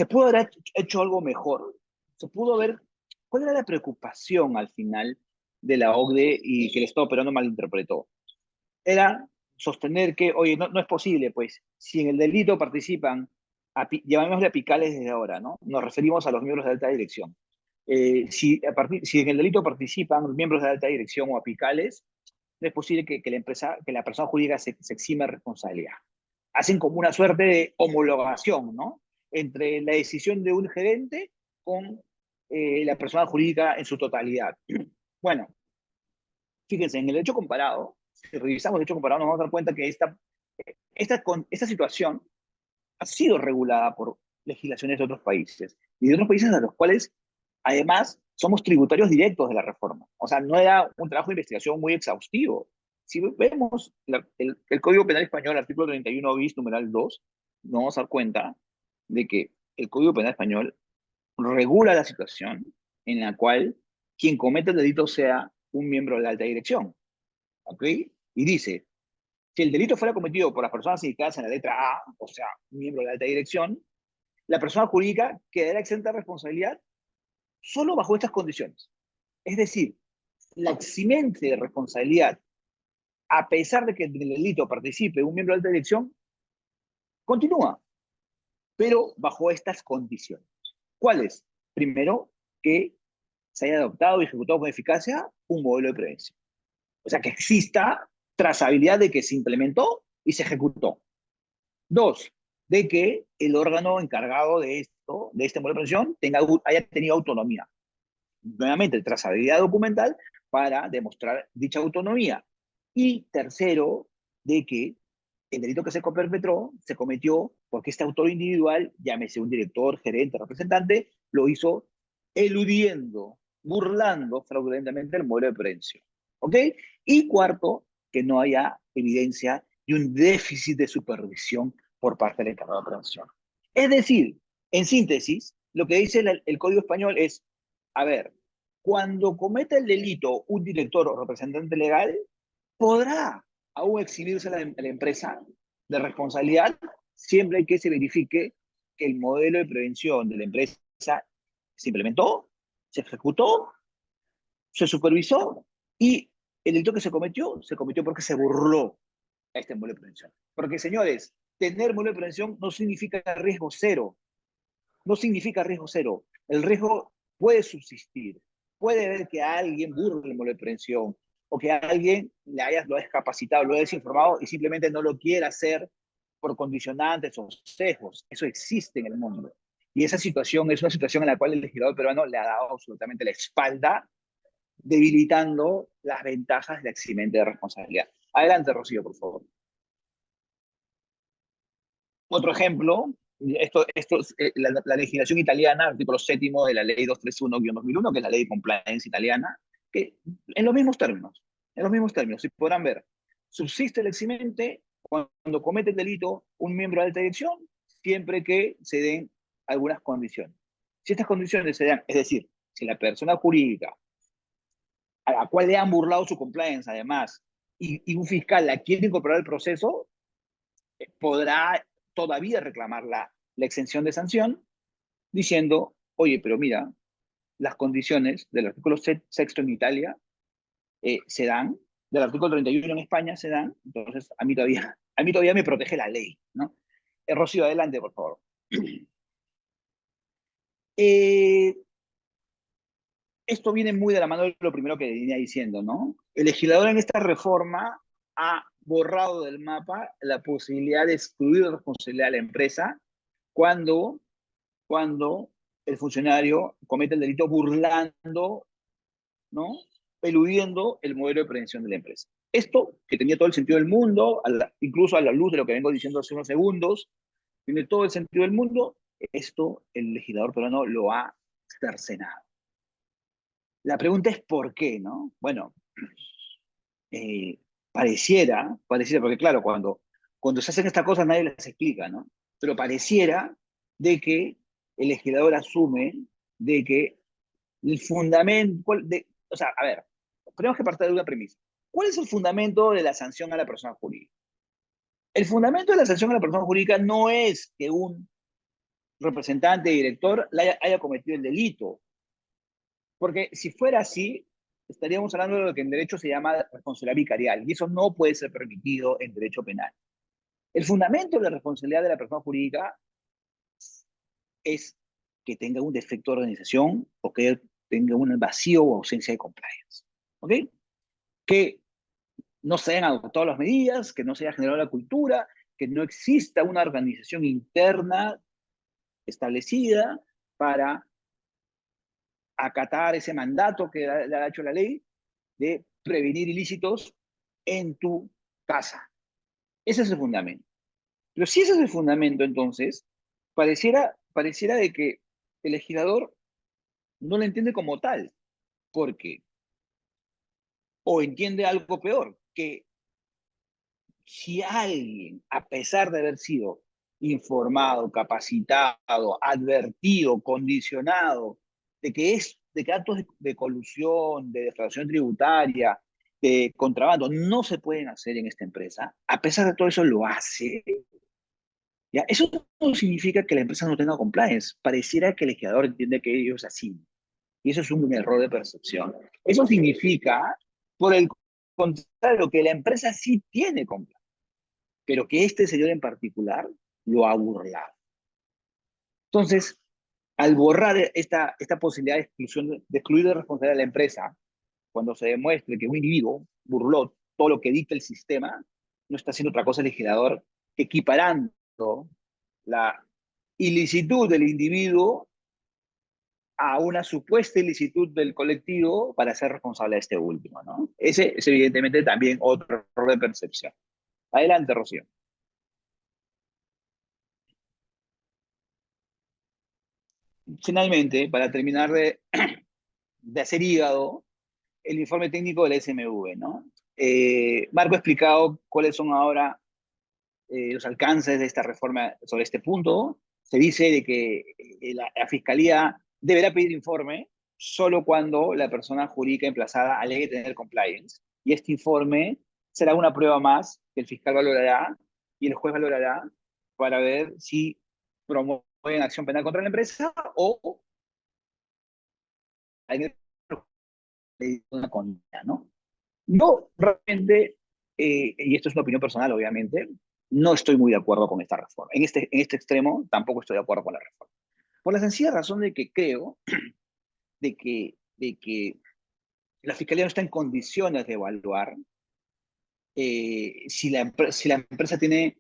pudo haber hecho algo mejor? ¿Se pudo haber... ¿Cuál era la preocupación al final de la OCDE y que el Estado peruano malinterpretó? Era sostener que, oye, no es posible, pues, si en el delito participan, llamémosle apicales desde ahora, ¿no? Nos referimos a los miembros de alta dirección. Si en el delito participan miembros de alta dirección o apicales, no es posible que la persona jurídica se exime de responsabilidad. Hacen como una suerte de homologación, ¿no? Entre la decisión de un gerente con la persona jurídica en su totalidad. Bueno, fíjense, en el hecho comparado, si revisamos el hecho comparado, nos vamos a dar cuenta que esta situación ha sido regulada por legislaciones de otros países, y de otros países a los cuales, además, somos tributarios directos de la reforma. O sea, no era un trabajo de investigación muy exhaustivo. Si vemos el Código Penal Español, artículo 31 bis, numeral 2, nos vamos a dar cuenta de que el Código Penal Español regula la situación en la cual quien comete el delito sea un miembro de la alta dirección. ¿Ok? Y dice, si el delito fuera cometido por las personas indicadas en la letra A, o sea, un miembro de la alta dirección, la persona jurídica quedará exenta de responsabilidad solo bajo estas condiciones. Es decir, la eximente de responsabilidad, a pesar de que en el delito participe un miembro de alta dirección, continúa, pero bajo estas condiciones. ¿Cuáles? Primero, que se haya adoptado y ejecutado con eficacia un modelo de prevención. O sea, que exista trazabilidad de que se implementó y se ejecutó. Dos, de que el órgano encargado de este modelo de prevención, haya tenido autonomía. Nuevamente, trazabilidad documental para demostrar dicha autonomía. Y tercero, de que el delito que se perpetró se cometió porque este autor individual, llámese un director, gerente, representante, lo hizo eludiendo, burlando fraudulentamente el modelo de prevención. ¿Ok? Y cuarto, que no haya evidencia de un déficit de supervisión por parte del encargado de prevención. Es decir, en síntesis, lo que dice el Código Español es, a ver, cuando cometa el delito un director o representante legal, podrá aún exhibirse a la empresa de responsabilidad siempre que se verifique que el modelo de prevención de la empresa se implementó, se ejecutó, se supervisó y el delito que se cometió porque se burló a este modelo de prevención. Porque, señores, tener modelo de prevención no significa riesgo cero. No significa riesgo cero. El riesgo puede subsistir. Puede haber que alguien burle el modelo de prevención o que alguien lo haya capacitado, lo haya desinformado y simplemente no lo quiera hacer por condicionantes o sesgos. Eso existe en el mundo. Y esa situación es una situación en la cual el legislador peruano le ha dado absolutamente la espalda, debilitando las ventajas de eximente de responsabilidad. Adelante, Rocío, por favor. Otro ejemplo, la legislación italiana, artículo 7 de la ley 231-2001, que es la ley de compliance italiana, que en los mismos términos, si podrán ver, subsiste el eximente cuando comete el delito un miembro de alta dirección, siempre que se den algunas condiciones. Si estas condiciones se dan, es decir, si la persona jurídica a la cual le han burlado su compliance, además, y un fiscal la quiere incorporar al proceso, podrá todavía reclamar la exención de sanción, diciendo, oye, pero mira, las condiciones del artículo sexto en Italia se dan, del artículo 31 en España se dan, entonces a mí todavía me protege la ley, ¿no? Rocío, adelante, por favor. Eh, Esto viene muy de la mano de lo primero que venía diciendo, ¿no? El legislador en esta reforma ha borrado del mapa la posibilidad de excluir la responsabilidad de la empresa cuando, cuando el funcionario comete el delito burlando, ¿no? Eludiendo el modelo de prevención de la empresa. Esto, que tenía todo el sentido del mundo, incluso a la luz de lo que vengo diciendo hace unos segundos, tiene todo el sentido del mundo, esto el legislador peruano lo ha cercenado. La pregunta es ¿por qué, no? Bueno, pareciera, porque claro, cuando se hacen estas cosas nadie las explica, ¿no? Pero pareciera de que el legislador asume de que el fundamento, o sea, a ver, tenemos que partir de una premisa. ¿Cuál es el fundamento de la sanción a la persona jurídica? El fundamento de la sanción a la persona jurídica no es que un representante, director, haya cometido el delito. Porque si fuera así, estaríamos hablando de lo que en derecho se llama responsabilidad vicarial, y eso no puede ser permitido en derecho penal. El fundamento de la responsabilidad de la persona jurídica es que tenga un defecto de organización o que tenga un vacío o ausencia de compliance. ¿Ok? Que no se hayan adoptado las medidas, que no se haya generado la cultura, que no exista una organización interna establecida para acatar ese mandato que le ha hecho la ley de prevenir ilícitos en tu casa. Ese es el fundamento. Pero si ese es el fundamento, entonces, pareciera de que el legislador no lo entiende como tal, porque, o entiende algo peor, que si alguien, a pesar de haber sido informado, capacitado, advertido, condicionado, de que actos de colusión, de defraudación tributaria, de contrabando, no se pueden hacer en esta empresa, a pesar de todo eso lo hace, ¿ya? Eso no significa que la empresa no tenga compliance. Pareciera que el legislador entiende que ellos así. Y eso es un error de percepción. Eso significa, por el contrario, que la empresa sí tiene compliance, pero que este señor en particular lo ha burlado. Entonces, al borrar esta posibilidad de excluir de responsabilidad de la empresa, cuando se demuestre que un individuo burló todo lo que dicta el sistema, no está haciendo otra cosa el legislador que equiparando la ilicitud del individuo a una supuesta ilicitud del colectivo para ser responsable de este último, ¿no? Ese es evidentemente también otro error de percepción. Adelante, Rocío. Finalmente, para terminar de hacer hígado, el informe técnico del SMV, ¿no? Marco ha explicado cuáles son ahora los alcances de esta reforma sobre este punto. Se dice de que la Fiscalía deberá pedir informe solo cuando la persona jurídica emplazada alegue tener compliance. Y este informe será una prueba más que el fiscal valorará y el juez valorará para ver si promueven acción penal contra la empresa o hay una condena, ¿no? Yo realmente, y esto es una opinión personal obviamente, no estoy muy de acuerdo con esta reforma. En este extremo tampoco estoy de acuerdo con la reforma. Por la sencilla razón de que creo de que la Fiscalía no está en condiciones de evaluar si la empresa tiene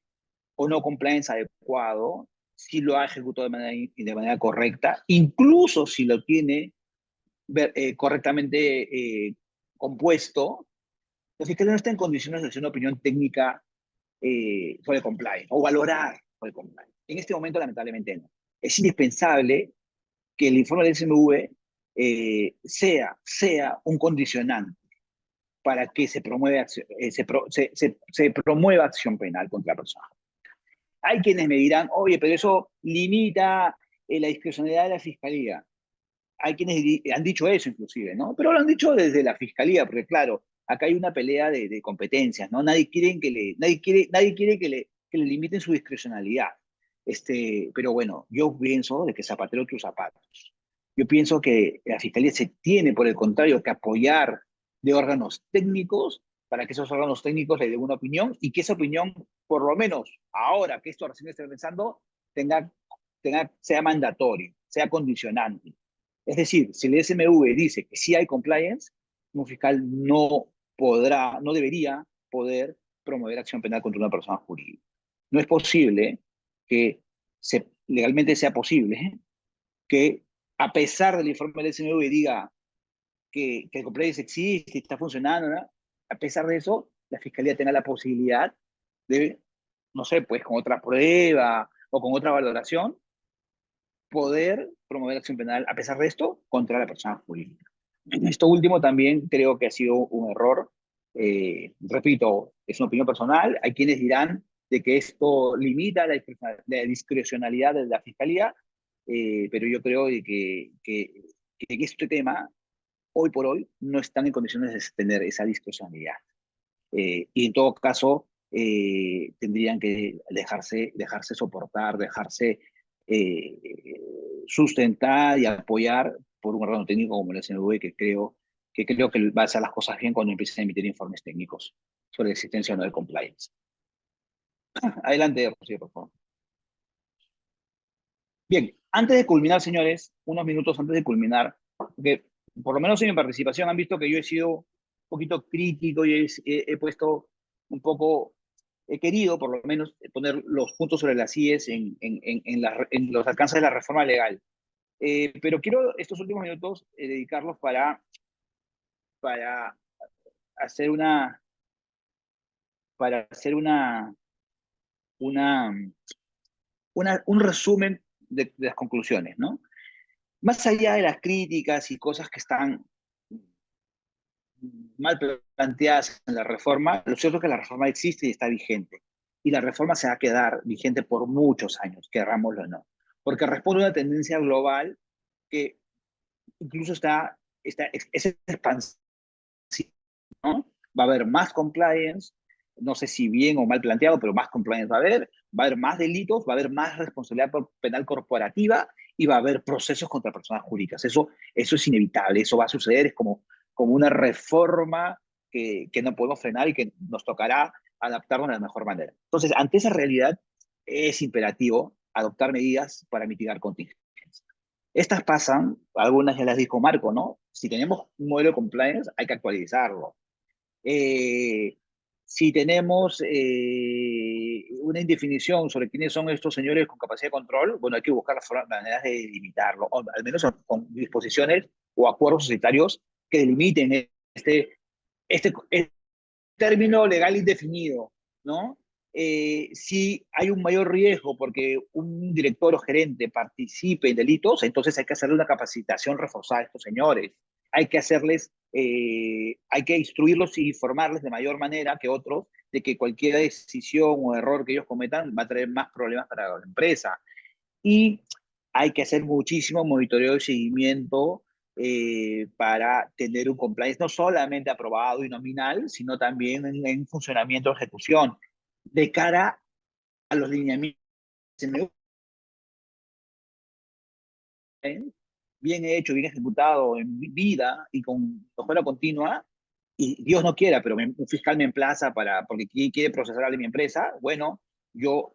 o no compliance adecuado, si lo ha ejecutado de manera correcta, incluso si lo tiene correctamente compuesto. La Fiscalía no está en condiciones de hacer una opinión técnica sobre compliance o valorar sobre compliance. En este momento, lamentablemente, no. Es indispensable que el informe del SMV sea un condicionante para que se promueva acción penal contra la persona. Hay quienes me dirán, oye, pero eso limita la discrecionalidad de la fiscalía. Hay quienes han dicho eso inclusive, ¿no? Pero lo han dicho desde la fiscalía, porque claro, acá hay una pelea de competencias, ¿no? Nadie quiere que le limiten su discrecionalidad. Pero bueno, yo pienso de que zapatero tus zapatos. Yo pienso que la fiscalía se tiene, por el contrario, que apoyar de órganos técnicos para que esos órganos técnicos le den una opinión y que esa opinión, por lo menos ahora que esto recién está pensando, sea mandatorio, sea condicionante. Es decir, si el SMV dice que sí hay compliance, un fiscal no debería poder promover acción penal contra una persona jurídica. No es posible que legalmente sea posible que, a pesar del informe del SMV diga que el compliance existe, está funcionando, ¿no? A pesar de eso, la fiscalía tenga la posibilidad de, no sé, pues con otra prueba o con otra valoración, poder promover acción penal, a pesar de esto, contra la persona jurídica. Esto último también creo que ha sido un error. Repito, es una opinión personal. Hay quienes dirán de que esto limita la discrecionalidad de la fiscalía, pero yo creo que este tema, hoy por hoy, no están en condiciones de tener esa discrecionalidad. Y en todo caso, tendrían que dejarse soportar, dejarse eh, sustentar y apoyar por un órgano técnico como el SNV, que creo que va a hacer las cosas bien cuando empiecen a emitir informes técnicos sobre la existencia o no de compliance. Adelante, Rocío, por favor. Bien, antes de culminar, señores, unos minutos antes de culminar, porque por lo menos en mi participación han visto que yo he sido un poquito crítico y he puesto un poco, he querido por lo menos poner los puntos sobre las IES en los alcances de la reforma legal. Pero quiero estos últimos minutos dedicarlos para hacer una, para hacer una, un resumen de las conclusiones, ¿no? Más allá de las críticas y cosas que están mal planteadas en la reforma, lo cierto es que la reforma existe y está vigente. Y la reforma se va a quedar vigente por muchos años, querrámoslo o no. Porque responde a una tendencia global que incluso es expansiva, ¿no? Va a haber más compliance, no sé si bien o mal planteado, pero más compliance va a haber más delitos, va a haber más responsabilidad penal corporativa y va a haber procesos contra personas jurídicas. Eso es inevitable, eso va a suceder, es como una reforma que no podemos frenar y que nos tocará adaptarnos de la mejor manera. Entonces, ante esa realidad, es imperativo adoptar medidas para mitigar contingencias. Estas pasan, algunas ya las dijo Marco, ¿no? Si tenemos un modelo de compliance, hay que actualizarlo. Eh, si tenemos una indefinición sobre quiénes son estos señores con capacidad de control, bueno, hay que buscar las maneras de limitarlo, o al menos con disposiciones o acuerdos societarios que delimiten este término legal indefinido, ¿no? Si hay un mayor riesgo porque un director o gerente participe en delitos, entonces hay que hacerle una capacitación reforzada a estos señores. Hay que instruirlos y informarles de mayor manera que otros de que cualquier decisión o error que ellos cometan va a traer más problemas para la empresa. Y hay que hacer muchísimo monitoreo y seguimiento para tener un compliance no solamente aprobado y nominal, sino también en funcionamiento de ejecución, de cara a los lineamientos bien hecho, bien ejecutado en vida y con mejora continua, y Dios no quiera, pero un fiscal me emplaza porque quiere procesar a mi empresa, bueno, yo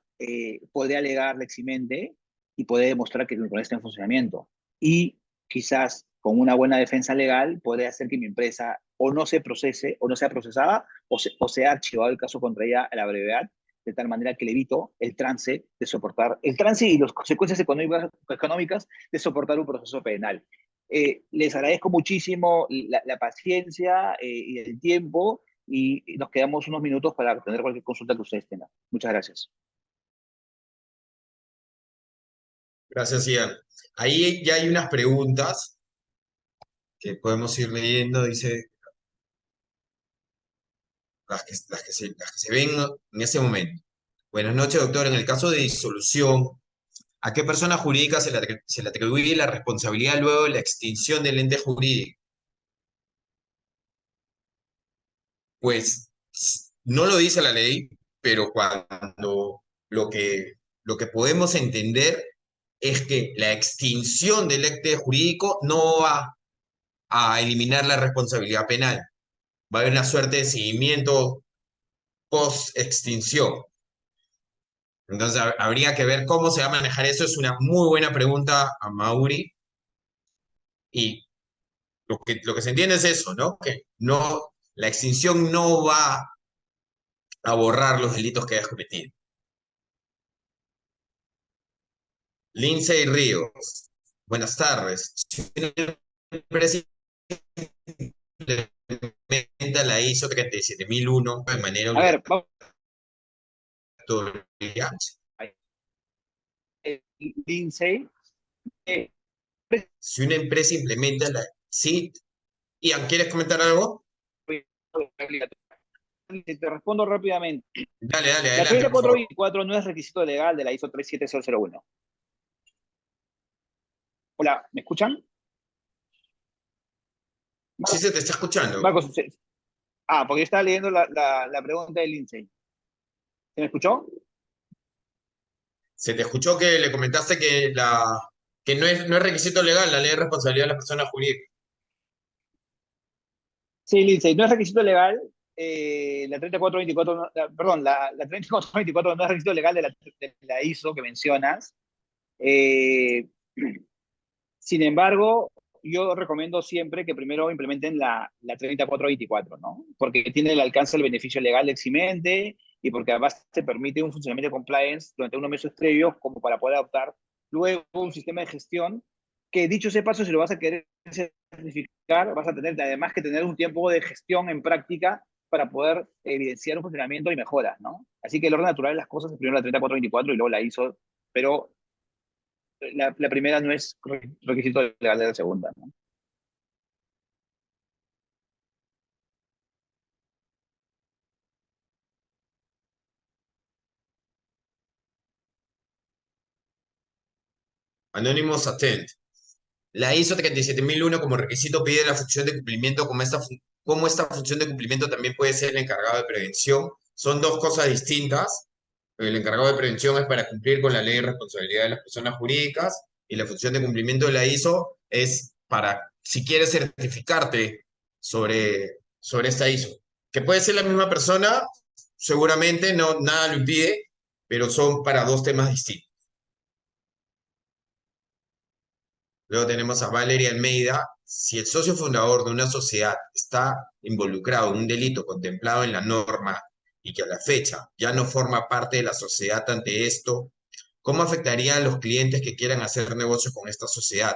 podré alegar leximente y podré demostrar que mi empresa está en funcionamiento. Y quizás con una buena defensa legal podré hacer que mi empresa o no se procese o no sea procesada o sea archivado el caso contra ella a la brevedad, de tal manera que le evito el trance y las consecuencias económicas de soportar un proceso penal. Les agradezco muchísimo la paciencia y el tiempo y nos quedamos unos minutos para tener cualquier consulta que ustedes tengan. Muchas gracias. Gracias, Ian. Ahí ya hay unas preguntas que podemos ir leyendo, dice las que se ven en ese momento. Buenas noches, doctor. En el caso de disolución, ¿a qué persona jurídica se le atribuye la responsabilidad luego de la extinción del ente jurídico? Pues no lo dice la ley, pero cuando lo que podemos entender es que la extinción del ente jurídico no va a eliminar la responsabilidad penal. Va a haber una suerte de seguimiento post-extinción. Entonces habría que ver cómo se va a manejar eso. Es una muy buena pregunta a Mauri. Y lo que se entiende es eso, ¿no? Que no, la extinción no va a borrar los delitos que hayas cometido. Lindsay Ríos, buenas tardes. Si una empresa implementa la ISO 37001 de manera A ver, vamos. obligatoria, Lindsay, eh, si una empresa implementa la... ¿Sí? Ian, ¿quieres comentar algo? te respondo rápidamente. Dale, dale, La adelante, por favor. 3424 no es requisito legal de la ISO 37001. Hola, ¿me escuchan? Sí se te está escuchando. Marcos, porque yo estaba leyendo la pregunta de Lindsay. ¿Se me escuchó? Se te escuchó que le comentaste que, que no es requisito legal la ley de responsabilidad de las personas jurídicas. Sí, Lindsay, no es requisito legal. La 3424, perdón, la 3424 no es requisito legal de la ISO que mencionas. Eh, Sin embargo, yo recomiendo siempre que primero implementen la 3424, ¿no? Porque tiene el alcance del beneficio legal eximente y porque además te permite un funcionamiento de compliance durante unos meses previos como para poder adoptar luego un sistema de gestión que, dicho ese paso, si lo vas a querer certificar, vas a tener además que tener un tiempo de gestión en práctica para poder evidenciar un funcionamiento y mejoras, ¿no? Así que el orden natural de las cosas es primero la 3424 y luego la ISO, pero la primera no es requisito legal de la segunda, ¿no? Anónimos Atent. La ISO 37001 como requisito pide la función de cumplimiento, como esta función de cumplimiento también puede ser el encargado de prevención. Son dos cosas distintas. El encargado de prevención es para cumplir con la ley de responsabilidad de las personas jurídicas y la función de cumplimiento de la ISO es para, si quieres certificarte sobre esta ISO. Que puede ser la misma persona, seguramente no, nada lo impide, pero son para dos temas distintos. Luego tenemos a Valeria Almeida. Si el socio fundador de una sociedad está involucrado en un delito contemplado en la norma y que a la fecha ya no forma parte de la sociedad ante esto, ¿cómo afectaría a los clientes que quieran hacer negocios con esta sociedad?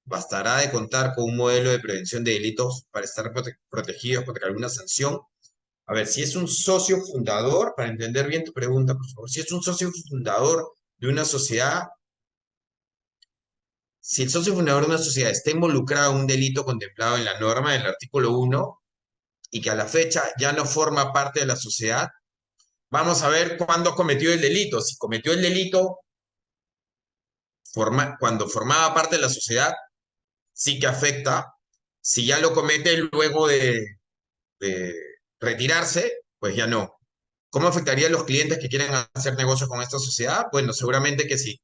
¿Bastará de contar con un modelo de prevención de delitos para estar protegidos contra alguna sanción? A ver, si es un socio fundador, para entender bien tu pregunta, por favor, si es un socio fundador de una sociedad, si el socio fundador de una sociedad está involucrado en un delito contemplado en la norma del artículo 1 y que a la fecha ya no forma parte de la sociedad, vamos a ver cuándo cometió el delito. Si cometió el delito cuando formaba parte de la sociedad, sí que afecta. Si ya lo comete luego de retirarse, pues ya no. ¿Cómo afectaría a los clientes que quieren hacer negocios con esta sociedad? Bueno, seguramente que sí.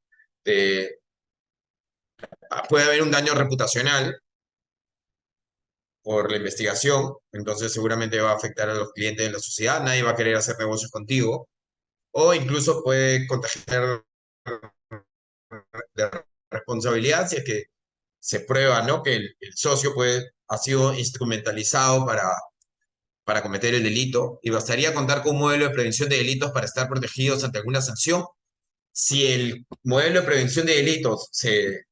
Puede haber un daño reputacional por la investigación, entonces seguramente va a afectar a los clientes de la sociedad, nadie va a querer hacer negocios contigo, o incluso puede contagiar de responsabilidad si es que se prueba, ¿no? Que el socio ha sido instrumentalizado para cometer el delito, y bastaría contar con un modelo de prevención de delitos para estar protegidos ante alguna sanción. Si el modelo de prevención de delitos se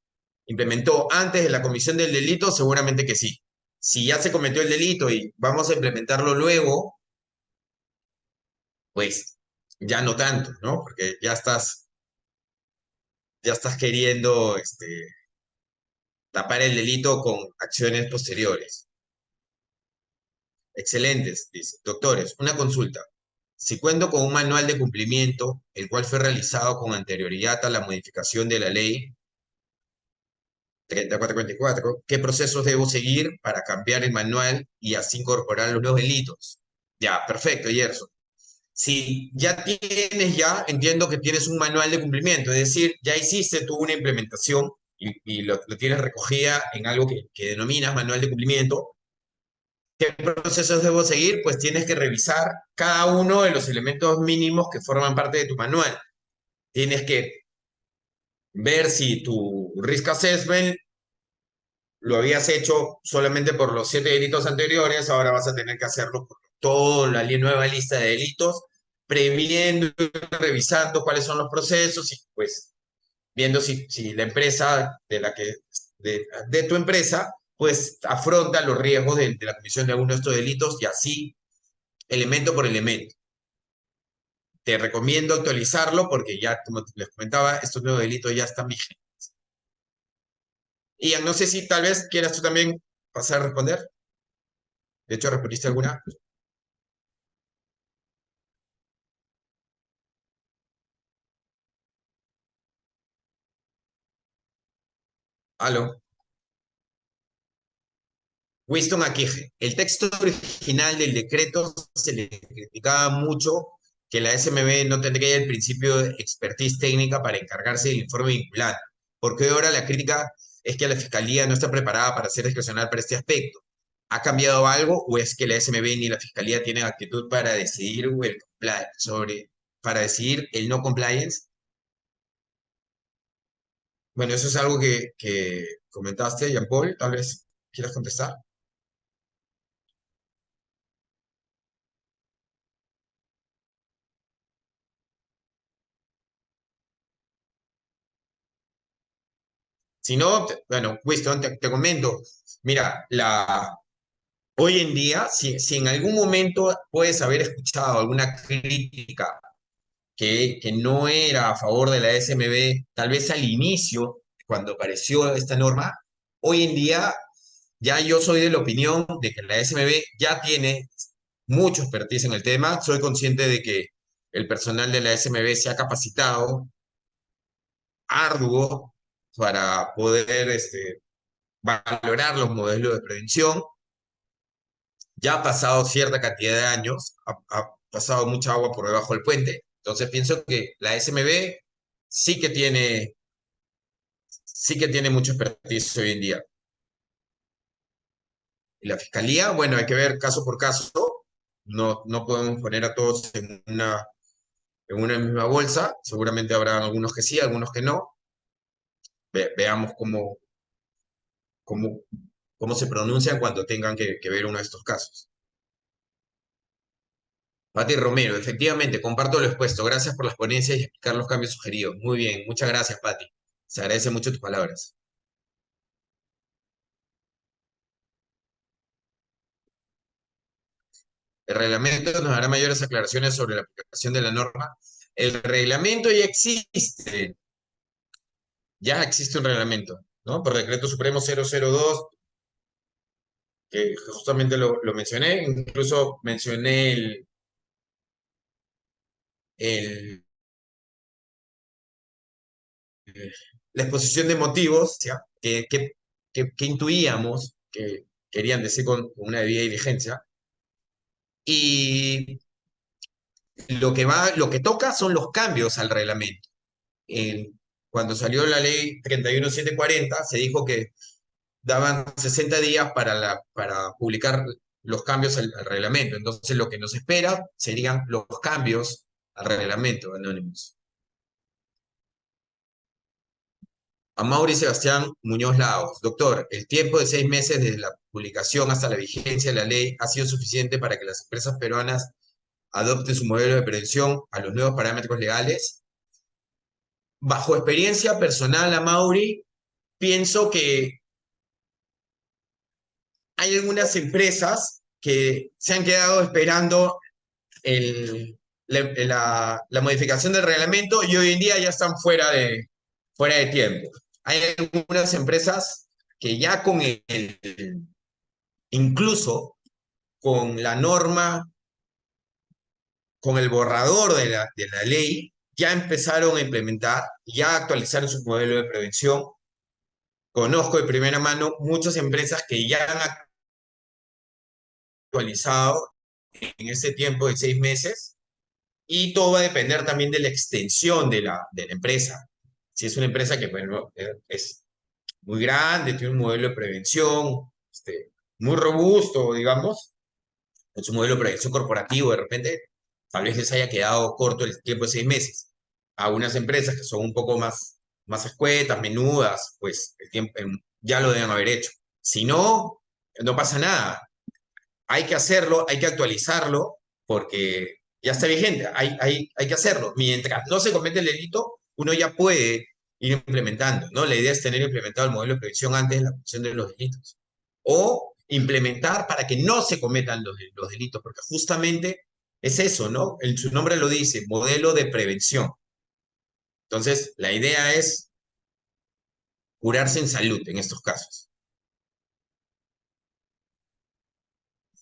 implementó antes de la comisión del delito, seguramente que sí. Si ya se cometió el delito y vamos a implementarlo luego, pues ya no tanto, ¿no? Porque ya estás queriendo tapar el delito con acciones posteriores. Excelentes, dice. Doctores, una consulta. Si cuento con un manual de cumplimiento, el cual fue realizado con anterioridad a la modificación de la ley 3444, ¿qué procesos debo seguir para cambiar el manual y así incorporar los nuevos delitos? Ya, perfecto, Gerson. Si ya entiendo que tienes un manual de cumplimiento, es decir, ya hiciste tú una implementación y lo tienes recogida en algo que denominas manual de cumplimiento. ¿Qué procesos debo seguir? Pues tienes que revisar cada uno de los elementos mínimos que forman parte de tu manual. Tienes que ver si tu risk assessment lo habías hecho solamente por los 7 delitos anteriores, ahora vas a tener que hacerlo por toda la nueva lista de delitos, previendo y revisando cuáles son los procesos y pues viendo si la empresa de tu empresa pues afronta los riesgos de la comisión de alguno de estos delitos y así elemento por elemento. Te recomiendo actualizarlo porque ya, como les comentaba, estos nuevos delitos ya están vigentes. Y no sé si tal vez quieras tú también pasar a responder. De hecho, ¿respondiste alguna? Aló. Winston Aqueje. El texto original del decreto se le criticaba mucho que la SMB no tendría el principio de expertise técnica para encargarse del informe vinculante. Porque ahora la crítica es que la Fiscalía no está preparada para ser discrecional para este aspecto. ¿Ha cambiado algo o es que la SMB ni la Fiscalía tienen actitud para decidir para decidir el no compliance? Bueno, eso es algo que comentaste, Jean-Paul, tal vez quieras contestar. Si no, bueno, Winston, te comento. Mira, hoy en día, si en algún momento puedes haber escuchado alguna crítica que no era a favor de la SMB, tal vez al inicio, cuando apareció esta norma, hoy en día ya yo soy de la opinión de que la SMB ya tiene mucho expertise en el tema. Soy consciente de que el personal de la SMB se ha capacitado arduo para poder valorar los modelos de prevención. Ya ha pasado cierta cantidad de años, ha pasado mucha agua por debajo del puente. Entonces pienso que la SMB sí que tiene, sí que tiene mucho expertise hoy en día. Y la fiscalía, bueno, hay que ver caso por caso. No podemos poner a todos en una misma bolsa. Seguramente habrá algunos que sí, algunos que no. Veamos cómo, cómo se pronuncian cuando tengan que ver uno de estos casos. Pati Romero, efectivamente, comparto lo expuesto. Gracias por las ponencias y explicar los cambios sugeridos. Muy bien, muchas gracias, Pati. Se agradecen mucho tus palabras. El reglamento nos dará mayores aclaraciones sobre la aplicación de la norma. El reglamento ya existe un reglamento, ¿no? Por Decreto Supremo 002, que justamente lo mencioné, incluso mencioné el- la exposición de motivos, ¿ya? Que intuíamos que querían decir con una debida diligencia. Y lo que toca son los cambios al reglamento. Cuando salió la ley 31740, se dijo que daban 60 días para publicar los cambios al reglamento. Entonces, lo que nos espera serían los cambios al reglamento, Anonymous. A Mauri Sebastián Muñoz Laos. Doctor, el tiempo de 6 meses desde la publicación hasta la vigencia de la ley ha sido suficiente para que las empresas peruanas adopten su modelo de prevención a los nuevos parámetros legales. Bajo experiencia personal, a Mauri, pienso que hay algunas empresas que se han quedado esperando la modificación del reglamento y hoy en día ya están fuera de tiempo. Hay algunas empresas que ya incluso con la norma, con el borrador de la ley, ya empezaron a implementar, ya actualizaron su modelo de prevención. Conozco de primera mano muchas empresas que ya han actualizado en ese tiempo de 6 meses, y todo va a depender también de la extensión de la empresa. Si es una empresa que bueno, es muy grande, tiene un modelo de prevención muy robusto, digamos, en su modelo de prevención corporativo, de repente, tal vez les haya quedado corto el tiempo de 6 meses. A unas empresas que son un poco más escuetas, menudas, pues el tiempo, ya lo deben haber hecho. Si no, no pasa nada. Hay que hacerlo, hay que actualizarlo, porque ya está vigente, hay que hacerlo. Mientras no se comete el delito, uno ya puede ir implementando, ¿no? La idea es tener implementado el modelo de prevención antes de la comisión de los delitos. O implementar para que no se cometan los delitos, porque justamente es eso, ¿no? Su nombre lo dice, modelo de prevención. Entonces, la idea es curarse en salud en estos casos.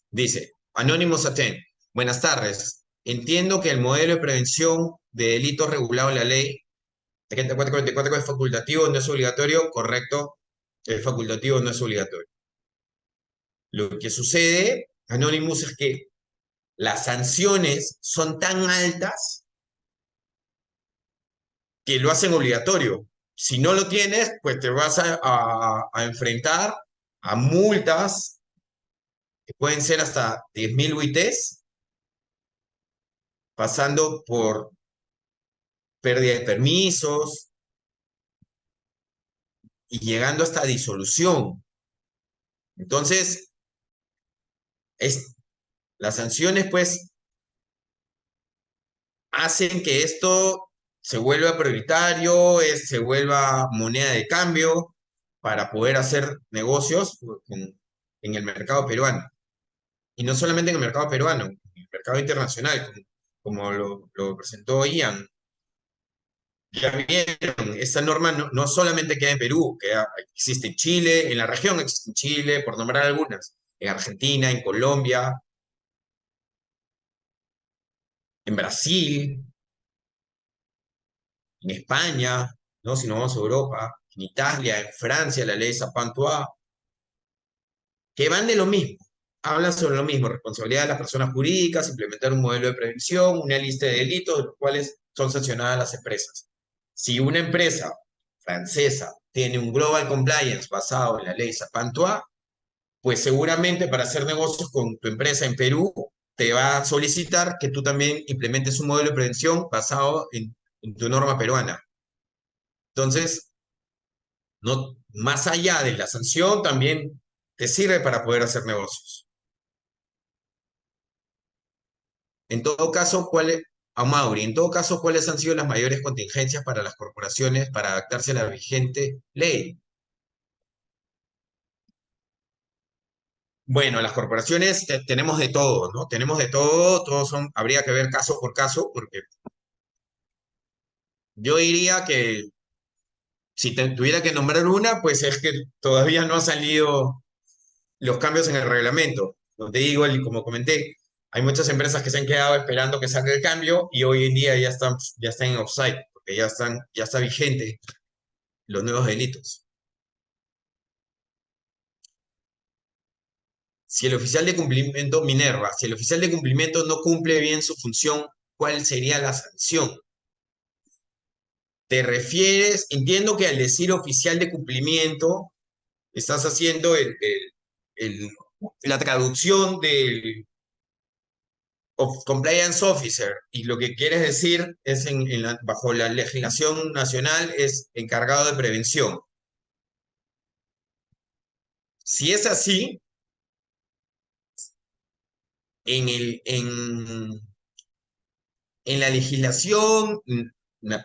Dice, Anónimos Aten, buenas tardes. Entiendo que el modelo de prevención de delitos regulado en la ley 3444 es facultativo, no es obligatorio. Correcto, es facultativo, no es obligatorio. Lo que sucede, Anonymous, es que las sanciones son tan altas que lo hacen obligatorio. Si no lo tienes, pues te vas a enfrentar a multas que pueden ser hasta 10.000 UITs, pasando por pérdida de permisos y llegando hasta disolución. Entonces, las sanciones, pues, hacen que esto se vuelva prioritario, se vuelva moneda de cambio para poder hacer negocios en el mercado peruano. Y no solamente en el mercado peruano, en el mercado internacional, como lo presentó Ian. Ya vieron, esta norma no solamente queda en Perú, existe en Chile, en la región existe en Chile, por nombrar algunas, en Argentina, en Colombia, en Brasil, en España, ¿no? Si nos vamos a Europa, en Italia, en Francia, la ley Sapantua, que van de lo mismo, hablan sobre lo mismo, responsabilidad de las personas jurídicas, implementar un modelo de prevención, una lista de delitos de los cuales son sancionadas las empresas. Si una empresa francesa tiene un Global Compliance basado en la ley Sapantua, pues seguramente para hacer negocios con tu empresa en Perú, te va a solicitar que tú también implementes un modelo de prevención basado en tu norma peruana. Entonces, no, más allá de la sanción, también te sirve para poder hacer negocios. En todo caso, en todo caso, ¿cuáles han sido las mayores contingencias para las corporaciones para adaptarse a la vigente ley? Bueno, las corporaciones tenemos de todo, ¿no? Tenemos de todo, habría que ver caso por caso, porque yo diría que si tuviera que nombrar una, pues es que todavía no han salido los cambios en el reglamento. Como te digo, como comenté, hay muchas empresas que se han quedado esperando que salga el cambio y hoy en día ya están en offside, porque ya está vigente los nuevos delitos. Si el oficial de cumplimiento, Minerva, si el oficial de cumplimiento no cumple bien su función, ¿cuál sería la sanción? ¿Te refieres? Entiendo que al decir oficial de cumplimiento, estás haciendo la traducción del compliance officer, y lo que quieres decir es bajo la legislación nacional es encargado de prevención. Si es así, en, el, en la legislación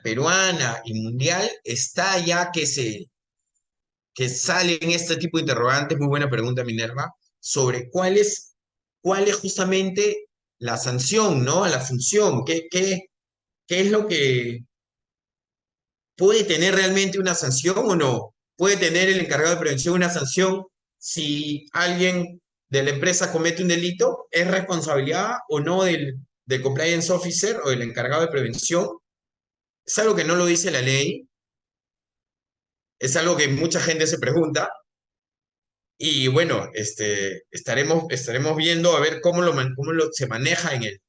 peruana y mundial está ya que salen este tipo de interrogantes, muy buena pregunta, Minerva, sobre cuál es justamente la sanción, ¿no? La función, qué es lo que puede tener realmente una sanción o no. ¿Puede tener el encargado de prevención una sanción si alguien de la empresa comete un delito? ¿Es responsabilidad o no del compliance officer o del encargado de prevención? Es algo que no lo dice la ley, es algo que mucha gente se pregunta. Y bueno, estaremos viendo a ver cómo se maneja en el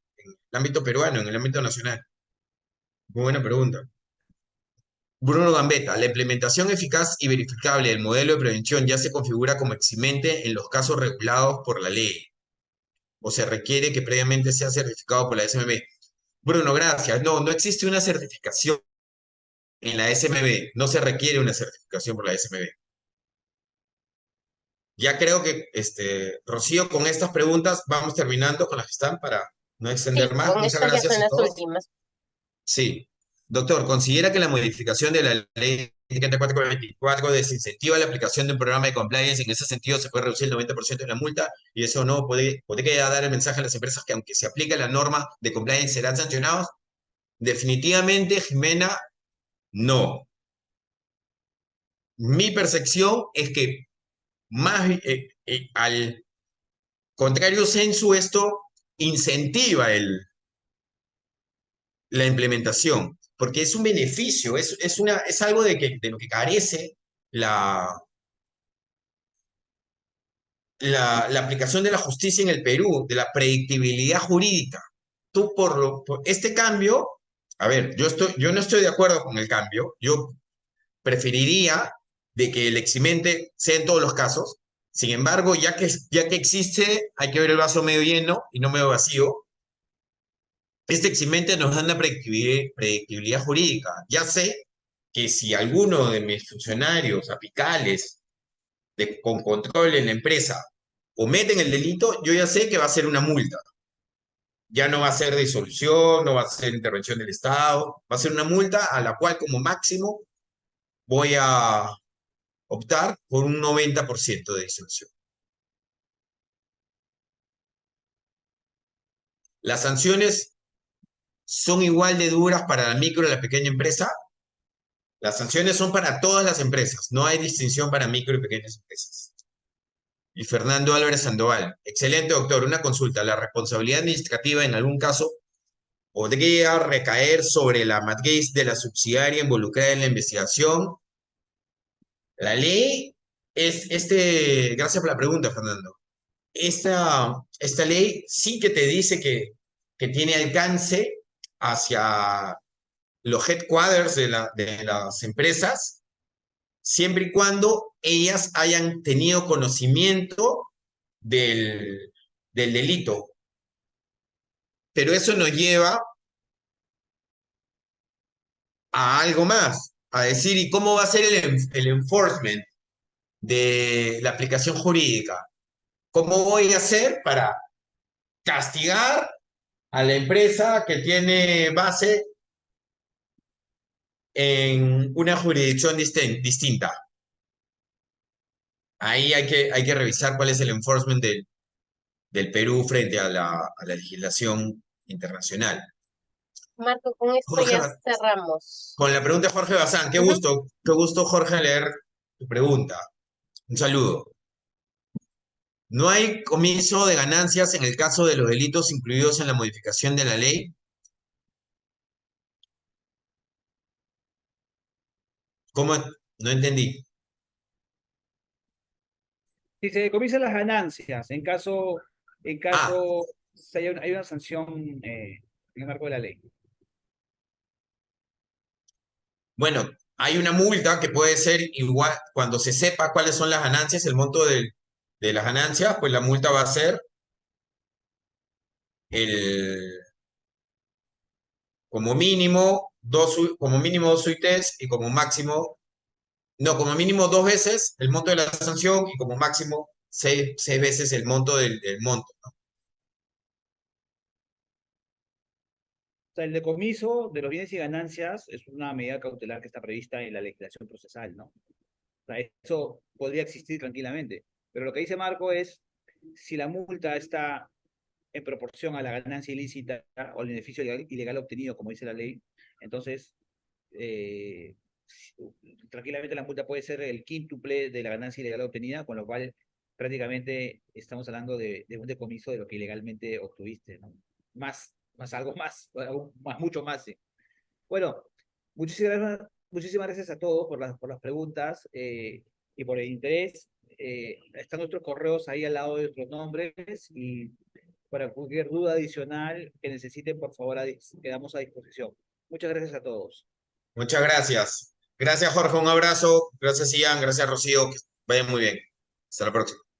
ámbito peruano, en el ámbito nacional. Muy buena pregunta. Bruno Gambetta, la implementación eficaz y verificable del modelo de prevención ya se configura como eximente en los casos regulados por la ley, o se requiere que previamente sea certificado por la SMB. Bruno, gracias. No, no existe una certificación en la SMB, no se requiere una certificación por la SMB. Ya creo que, Rocío, con estas preguntas vamos terminando con las que están para no extender Sí, más. con Muchas estas ya gracias son a las todos. últimas. Sí. Doctor, ¿considera que la modificación de la ley 34 desincentiva la aplicación de un programa de compliance? En ese sentido, se puede reducir el 90% de la multa y eso no podría dar el mensaje a las empresas que aunque se aplique la norma de compliance serán sancionados. Definitivamente, Jimena, no. Mi percepción es que más al contrario sensu, esto incentiva la implementación, porque es un beneficio, es algo de lo que carece la, la aplicación de la justicia en el Perú, de la predictibilidad jurídica. Tú por este cambio, a ver, yo no estoy de acuerdo con el cambio, yo preferiría de que el eximente sea en todos los casos. Sin embargo, ya que existe, hay que ver el vaso medio lleno y no medio vacío. Este eximente nos da una predictibilidad jurídica. Ya sé que si alguno de mis funcionarios apicales con control en la empresa cometen el delito, yo ya sé que va a ser una multa. Ya no va a ser disolución, no va a ser intervención del Estado, va a ser una multa a la cual como máximo voy a optar por un 90% de disolución. Las sanciones son igual de duras para la micro y la pequeña empresa. Las sanciones son para todas las empresas, no hay distinción para micro y pequeñas empresas. Y Fernando Álvarez Sandoval, excelente doctor, una consulta. ¿La responsabilidad administrativa en algún caso podría recaer sobre la matriz de la subsidiaria involucrada en la investigación? La ley gracias por la pregunta, Fernando. Esta ley sí que te dice que tiene alcance hacia los headquarters de las empresas, siempre y cuando ellas hayan tenido conocimiento del delito. Pero eso nos lleva a algo más, a decir, ¿y cómo va a ser el enforcement de la aplicación jurídica? ¿Cómo voy a hacer para castigar a la empresa que tiene base en una jurisdicción distinta? Ahí hay que revisar cuál es el enforcement del Perú frente a la legislación internacional. Marco, con esto Jorge, ya cerramos. con la pregunta de Jorge Bazán, Ujú. qué gusto, Jorge, leer tu pregunta. Un saludo. ¿No hay comiso de ganancias en el caso de los delitos incluidos en la modificación de la ley? ¿Cómo? No entendí. Si se decomisan las ganancias, en Ah, caso hay una sanción en el marco de la ley. bueno, hay una multa que puede ser igual, cuando se sepa cuáles son las ganancias, el monto de las ganancias, pues la multa va a ser el, como mínimo dos UITs y como máximo, no, como mínimo dos veces el monto de la sanción y como máximo seis veces el monto del monto. O sea, el decomiso de los bienes y ganancias es una medida cautelar que está prevista en la legislación procesal, ¿no? O sea, eso podría existir tranquilamente. Pero lo que dice Marco es, si la multa está en proporción a la ganancia ilícita o el beneficio ilegal obtenido, como dice la ley, entonces tranquilamente la multa puede ser el quíntuple de la ganancia ilegal obtenida, con lo cual prácticamente estamos hablando de un decomiso de lo que ilegalmente obtuviste, ¿no? Algo más, mucho más, sí. Bueno, muchísimas gracias a todos por las preguntas y por el interés. Están nuestros correos ahí al lado de nuestros nombres y para cualquier duda adicional que necesiten, por favor, quedamos a disposición. Muchas gracias a todos. Muchas gracias. Gracias, Jorge. Un abrazo. Gracias, Ian. Gracias, Rocío. Que vayan muy bien. Hasta la próxima.